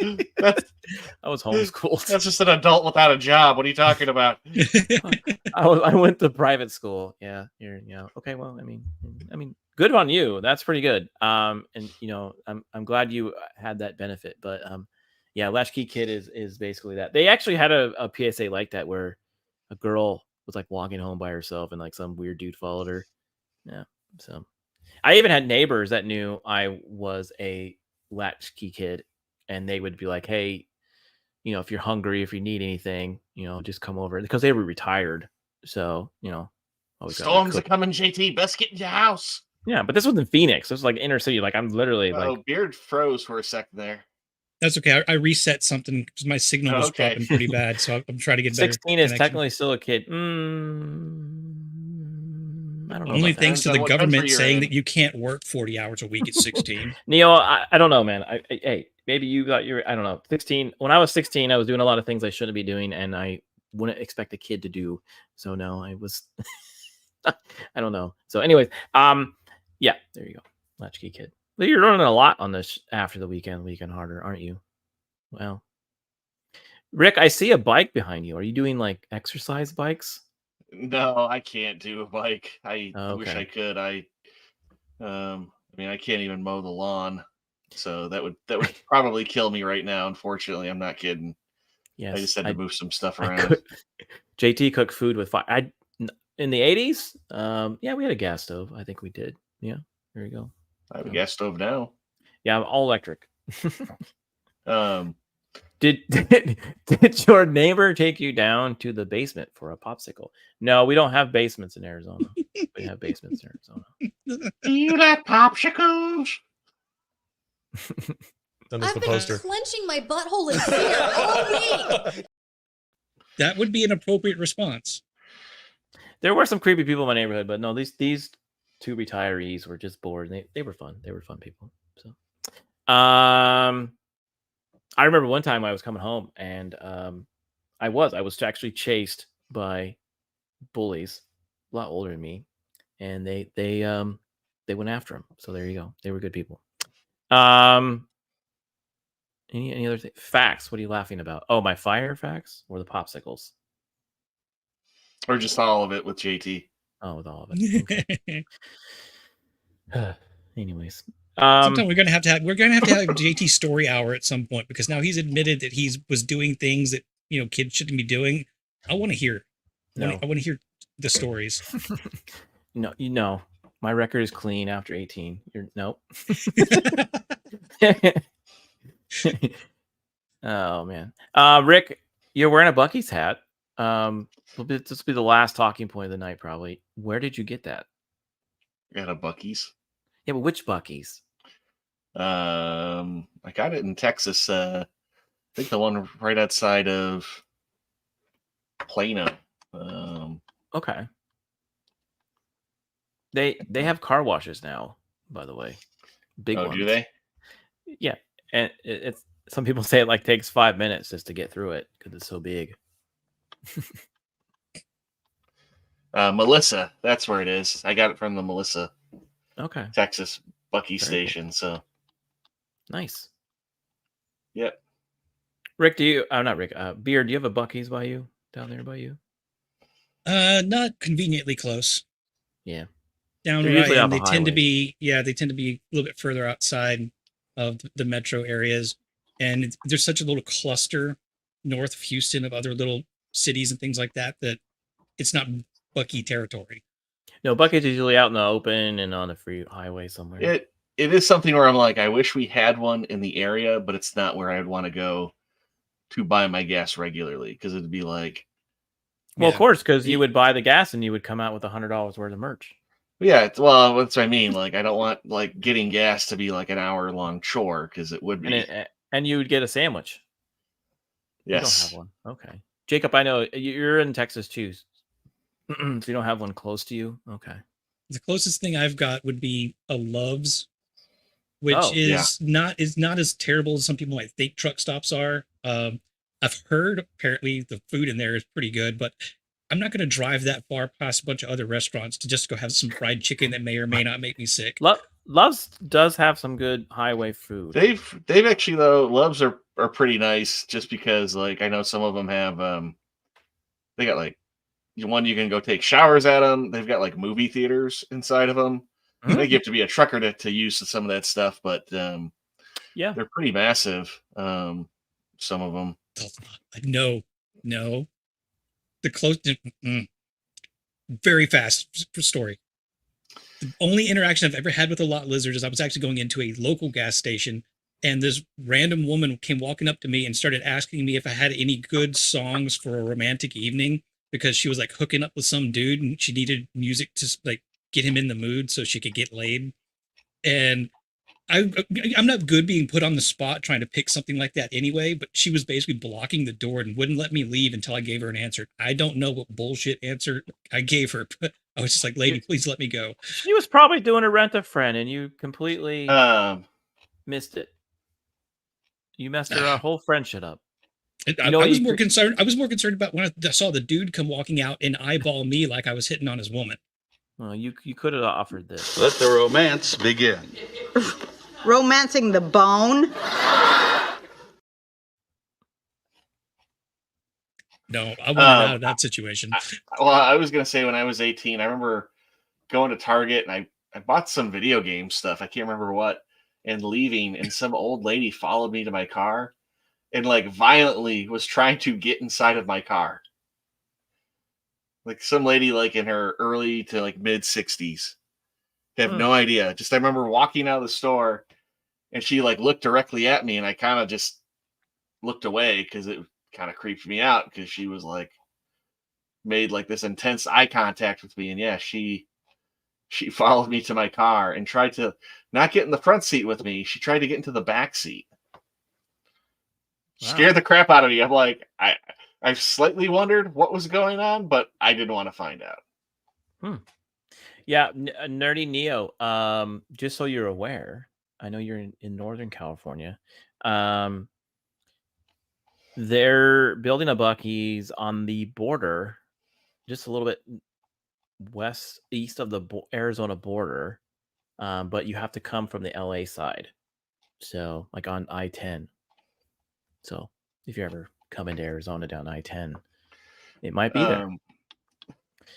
Speaker 7: I was homeschooled.
Speaker 8: That's just an adult without a job. What are you talking about?
Speaker 7: I went to private school. Yeah. Okay. Well, I mean, good on you. That's pretty good. And I'm glad you had that benefit. But yeah, latchkey kid is basically that. They actually had a PSA like that where a girl was like walking home by herself and like some weird dude followed her. Yeah. So I even had neighbors that knew I was a latchkey kid, and they would be like, hey, if you're hungry, if you need anything, just come over, because they were retired. So,
Speaker 8: storms are coming, JT. Best get in your house.
Speaker 7: Yeah, but this was in Phoenix. This was like inner city. Like I'm literally
Speaker 8: Beard froze for a second there.
Speaker 9: That's okay. I reset something because my signal was dropping pretty bad. So I'm trying to get better.
Speaker 7: 16 is technically still a kid. I don't know.
Speaker 9: Only thanks to the government saying that you can't work 40 hours a week at 16.
Speaker 7: Neo, I don't know, man. Hey, maybe you got I don't know. 16. When I was 16, I was doing a lot of things I shouldn't be doing, and I wouldn't expect a kid to do. So no, I was. I don't know. So, anyways, yeah, there you go, latchkey kid. Well, you're running a lot on this after the weekend harder, aren't you? Well, Rick, I see a bike behind you. Are you doing like exercise bikes?
Speaker 8: No, I can't do a bike. I wish I could. I mean, I can't even mow the lawn, so that would probably kill me right now. Unfortunately, I'm not kidding. Yes, I just had to move some stuff around.
Speaker 7: JT cooked food with fire. In the 80s, yeah, we had a gas stove. I think we did. Yeah, there you go.
Speaker 8: I have a gas stove now.
Speaker 7: Yeah, I'm all electric. Did your neighbor take you down to the basement for a popsicle? No, we don't have basements in Arizona. We have basements in Arizona.
Speaker 8: Do you like popsicles?
Speaker 18: I've been clenching my butthole in fear all week.
Speaker 9: That would be an appropriate response.
Speaker 7: There were some creepy people in my neighborhood, but no, these two retirees were just bored. They were fun. They were fun people. So, I remember one time I was coming home, and I was actually chased by bullies, a lot older than me, and they went after him. So there you go. They were good people. Any other facts? What are you laughing about? Oh, my fire facts or the popsicles?
Speaker 8: Or just all of it with JT?
Speaker 7: Oh, with all of it. Okay. Anyways,
Speaker 9: sometime we're gonna have to have JT story hour at some point, because now he's admitted that he was doing things that kids shouldn't be doing. I want to hear. I want to hear the stories.
Speaker 7: No, my record is clean after 18. Nope. Oh man, Rick, you're wearing a Buc-ee's hat. This will be the last talking point of the night, probably. Where did you get that?
Speaker 8: At a Buc-ee's.
Speaker 7: Yeah, but which Buc-ee's?
Speaker 8: I got it in Texas. I think the one right outside of Plano.
Speaker 7: Okay. They have car washes now, by the way. Big ones.
Speaker 8: Do they?
Speaker 7: Yeah, and it's some people say it like takes 5 minutes just to get through it because it's so big.
Speaker 8: Melissa, that's where it is. I got it from the Melissa.
Speaker 7: Okay.
Speaker 8: Texas Buc-ee
Speaker 7: Very
Speaker 8: station.
Speaker 7: Cool.
Speaker 8: So
Speaker 7: nice.
Speaker 8: Yep.
Speaker 7: Rick, not Rick, Beard, do you have a Buc-ee's by you? Down there by you?
Speaker 9: Not conveniently close.
Speaker 7: Yeah.
Speaker 9: Down where I am, they tend to be a little bit further outside of the metro areas, and there's such a little cluster north of Houston, of other little cities and things like that, that it's not Bucky territory.
Speaker 7: No, Bucky's usually out in the open and on the free highway somewhere.
Speaker 8: It is something where I'm like, I wish we had one in the area, but it's not where I'd want to go to buy my gas regularly, because it'd be like,
Speaker 7: Well, of course, because you would buy the gas and you would come out with $100 worth of merch.
Speaker 8: yeah, well, that's what I mean. Like, I don't want like getting gas to be like an hour-long chore, because it would be.
Speaker 7: And you would get a sandwich.
Speaker 8: Yes.
Speaker 7: You don't have one. Okay. Jacob, I know you're in Texas too. So you don't have one close to you? Okay.
Speaker 9: The closest thing I've got would be a Love's, which is not as terrible as some people might think truck stops are. I've heard apparently the food in there is pretty good, but I'm not going to drive that far past a bunch of other restaurants to just go have some fried chicken that may or may not make me sick.
Speaker 7: Love's does have some good highway food.
Speaker 8: They've actually, though, Loves are pretty nice, just because like I know some of them have they got like one you can go take showers at them. They've got like movie theaters inside of them. I think you have to be a trucker to use some of that stuff, but
Speaker 7: yeah,
Speaker 8: they're pretty massive. Some of them.
Speaker 9: No. The close, very fast story. The only interaction I've ever had with a lot lizard is I was actually going into a local gas station, and this random woman came walking up to me and started asking me if I had any good songs for a romantic evening, because she was like hooking up with some dude and she needed music to like get him in the mood so she could get laid. And I'm not good being put on the spot trying to pick something like that anyway, but she was basically blocking the door and wouldn't let me leave until I gave her an answer. I don't know what bullshit answer I gave her, but I was just like, lady, please let me go.
Speaker 7: She was probably doing a Rent-A-Friend and you completely missed it. You messed her whole friendship up.
Speaker 9: I was more concerned. I was more concerned about when I saw the dude come walking out and eyeball me like I was hitting on his woman.
Speaker 7: Well, you could have offered this.
Speaker 19: Let the romance begin.
Speaker 20: Romancing the bone?
Speaker 9: No, I wanted out of that situation.
Speaker 8: I was going to say, when I was 18, I remember going to Target and I bought some video game stuff. I can't remember what, and leaving, and some old lady followed me to my car and like violently was trying to get inside of my car. Like some lady like in her early to like mid 60s. I have no idea. Just I remember walking out of the store and she like looked directly at me, and I kind of just looked away because it kind of creeped me out, because she was like made like this intense eye contact with me. And yeah, she followed me to my car and tried to not get in the front seat with me. She tried to get into the back seat. Wow. Scared the crap out of me. I'm like, I slightly wondered what was going on, but I didn't want to find out.
Speaker 7: Yeah, Nerdy Neo, just so you're aware, I know you're in Northern California. They're building a Buc-ee's on the border, just a little bit east of the Arizona border, but you have to come from the LA side, so like on I-10. So if you ever come into Arizona down I-10, it might be there.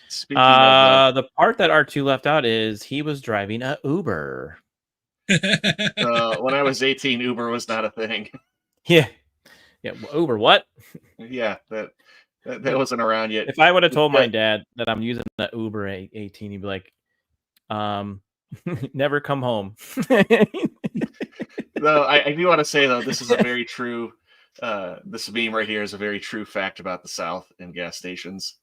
Speaker 8: Speaking of
Speaker 7: the part that R2 left out is he was driving a Uber.
Speaker 8: when I was 18, Uber was not a thing.
Speaker 7: Yeah, Uber, what?
Speaker 8: Yeah, that wasn't around yet.
Speaker 7: If I would have told my dad that I'm using that Uber at 18, he'd be like, never come home.
Speaker 8: Though I do want to say, though, this is a very true this meme right here is a very true fact about the South and gas stations.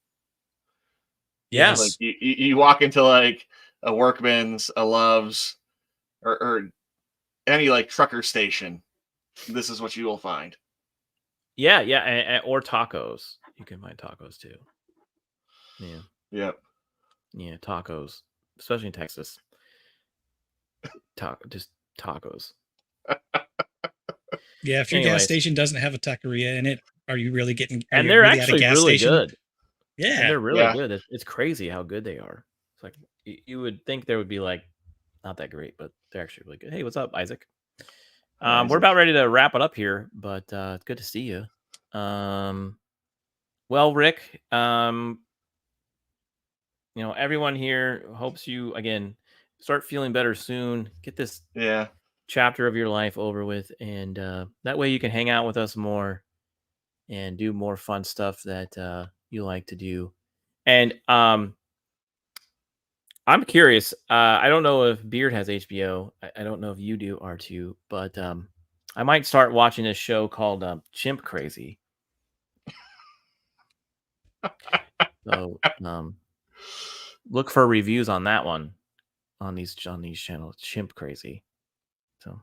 Speaker 7: Yes.
Speaker 8: Like you walk into like a Workman's, a Love's, or any like trucker station, this is what you will find.
Speaker 7: Yeah, or tacos. You can find tacos too. Yeah.
Speaker 8: Yep.
Speaker 7: Yeah, tacos, especially in Texas. Just tacos.
Speaker 9: Yeah, if your gas station doesn't have a taqueria in it, are you really getting?
Speaker 7: And they're actually really good.
Speaker 9: Yeah,
Speaker 7: and they're really good. It's crazy how good they are. It's like you would think they would be like not that great, but they're actually really good. Hey, what's up, Isaac? We're about ready to wrap it up here, but it's good to see you. Well, Rick, everyone here hopes you again start feeling better soon. Get this chapter of your life over with, and that way you can hang out with us more. and do more fun stuff that you like to do. And I'm curious. I don't know if Beard has HBO. I don't know if you do, R2, but I might start watching a show called Chimp Crazy. So look for reviews on that one on these channels. Chimp Crazy. So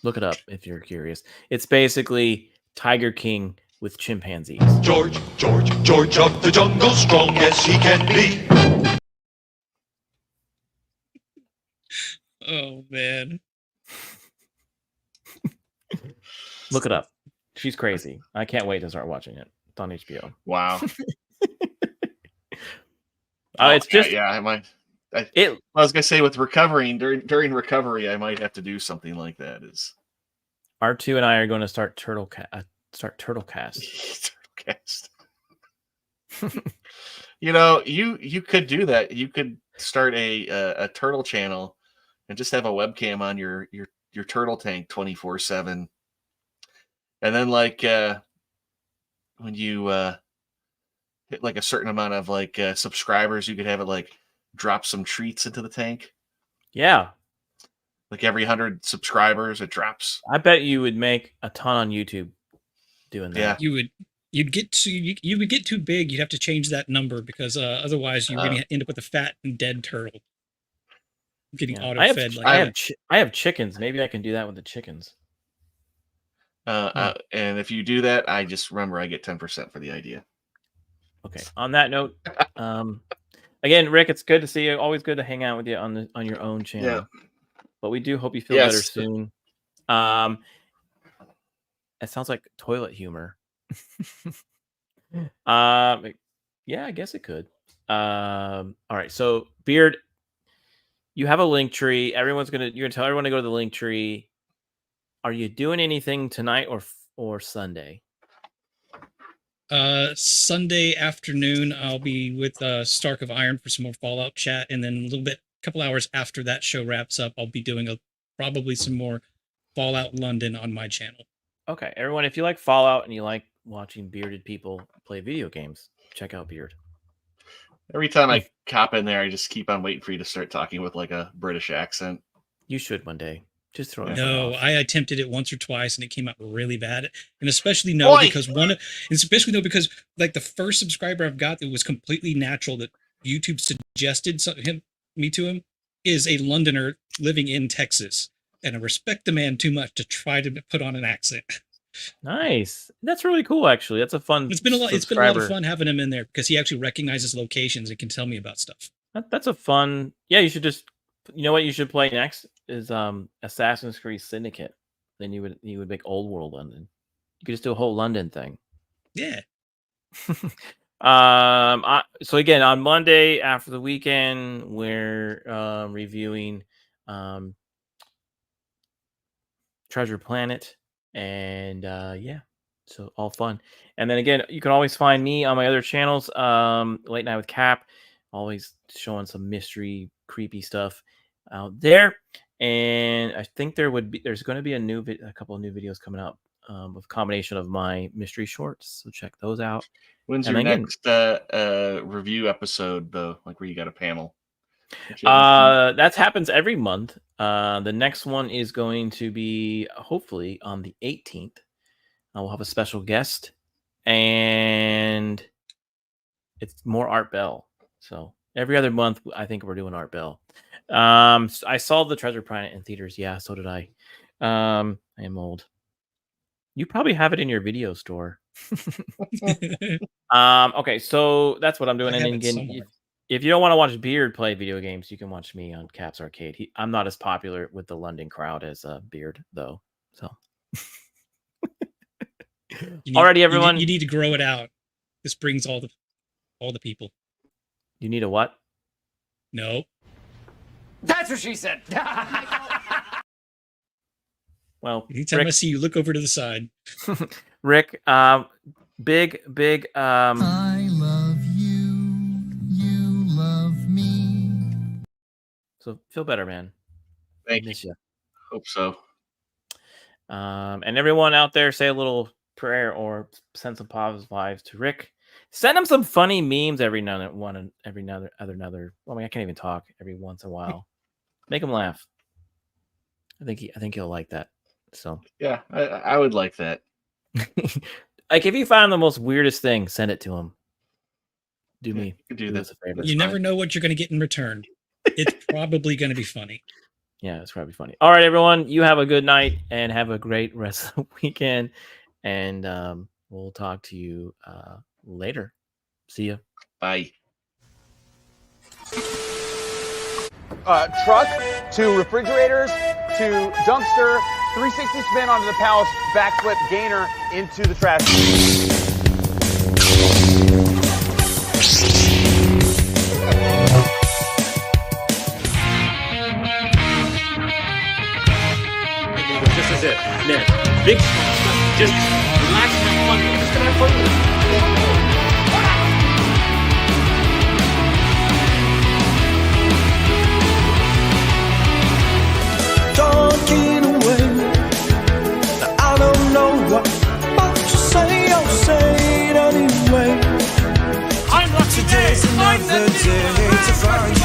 Speaker 7: look it up if you're curious. It's basically Tiger King with chimpanzees.
Speaker 16: George of the jungle, strong as he can be.
Speaker 9: Oh man.
Speaker 7: Look it up. She's crazy. I can't wait to start watching it. It's on HBO.
Speaker 8: Wow.
Speaker 7: It's just
Speaker 8: I might. I was gonna say with recovering during recovery, I might have to do something like that. Is
Speaker 7: R2 and I are going to start Turtlecast.
Speaker 8: Turtlecast. You could do that. You could start a turtle channel and just have a webcam on your turtle tank 24/7, and then when you hit like a certain amount of subscribers, you could have it like drop some treats into the tank.
Speaker 7: Yeah.
Speaker 8: Like every 100 subscribers, it drops.
Speaker 7: I bet you would make a ton on YouTube doing that.
Speaker 8: Yeah.
Speaker 9: You would get too big. You'd have to change that number because otherwise you're going to end up with a fat and dead turtle. Getting auto fed.
Speaker 7: I have chickens. Maybe I can do that with the chickens.
Speaker 8: And if you do that, I just remember I get 10% for the idea.
Speaker 7: Okay. On that note, again, Rick, it's good to see you. Always good to hang out with you on your own channel.
Speaker 8: Yeah.
Speaker 7: But we do hope you feel better soon. It sounds like toilet humor. Yeah, I guess it could. All right. So Beard, you have a link tree. You're gonna tell everyone to go to the link tree. Are you doing anything tonight or Sunday?
Speaker 9: Sunday afternoon, I'll be with Stark of Iron for some more Fallout chat, and then a couple hours after that show wraps up, I'll be doing probably some more Fallout London on my channel.
Speaker 7: Okay, everyone, if you like Fallout and you like watching bearded people play video games, check out Beard.
Speaker 8: Every time I cop in there, I just keep on waiting for you to start talking with like a British accent.
Speaker 7: You should one day. Just throw it.
Speaker 9: No, I attempted it once or twice and it came out really bad. And especially because like the first subscriber I've got that was completely natural that YouTube suggested me to him is a Londoner living in Texas. And I respect the man too much to try to put on an accent.
Speaker 7: Nice. That's really cool, actually. That's a fun.
Speaker 9: It's been a lot of fun having him in there because he actually recognizes locations and can tell me about stuff.
Speaker 7: That's a fun. Yeah, you should just. You know what you should play next is Assassin's Creed Syndicate. Then you would make Old World London. You could just do a whole London thing.
Speaker 9: Yeah.
Speaker 7: So again, on Monday after the weekend, we're reviewing Treasure Planet, and yeah, so all fun. And then again, you can always find me on my other channels, Late Night with Cap, always showing some mystery, creepy stuff out there. And I think there's going to be a couple of new videos coming up with a combination of my mystery shorts. So check those out.
Speaker 8: When's your next review episode though? Like where you got a panel?
Speaker 7: That happens every month. The next one is going to be hopefully on the 18th. We'll have a special guest, and it's more Art Bell. So every other month, I think we're doing Art Bell. I saw the Treasure Planet in theaters. Yeah, so did I. I am old. You probably have it in your video store. Okay, so that's what I'm doing. And then again, if you don't want to watch Beard play video games, you can watch me on Caps Arcade. I'm not as popular with the London crowd as Beard, though. So, alrighty, everyone.
Speaker 9: You need to grow it out. This brings all the people.
Speaker 7: You need a what?
Speaker 9: No.
Speaker 5: That's what she said.
Speaker 7: Well,
Speaker 9: anytime I see you, look over to the side.
Speaker 7: Rick, big.
Speaker 16: I love you. You love me.
Speaker 7: So feel better, man.
Speaker 8: Thank you. Hope so.
Speaker 7: And everyone out there, say a little prayer or send some positive vibes to Rick. Send him some funny memes every now and one, every other. Well, I mean, I can't even talk. Every once in a while, make him laugh. I think he'll like that. So
Speaker 8: yeah, I would like that.
Speaker 7: Like if you find the most weirdest thing, send it to him. Do
Speaker 8: us
Speaker 7: a favor.
Speaker 9: You never know what you're going to get in return. It's probably going to be funny.
Speaker 7: Yeah, it's probably funny. All right, everyone, you have a good night and have a great rest of the weekend. And we'll talk to you later. See ya.
Speaker 8: Bye.
Speaker 5: Truck to refrigerators to dumpster, 360 spin onto the palace, backflip gainer into the trash.
Speaker 7: This is it. Minute. Big just relax and have fun. We're just gonna have fun with it.
Speaker 6: Talking away. I don't know what to say. I'll say it anyway.
Speaker 14: I'm not
Speaker 6: Today's another day to find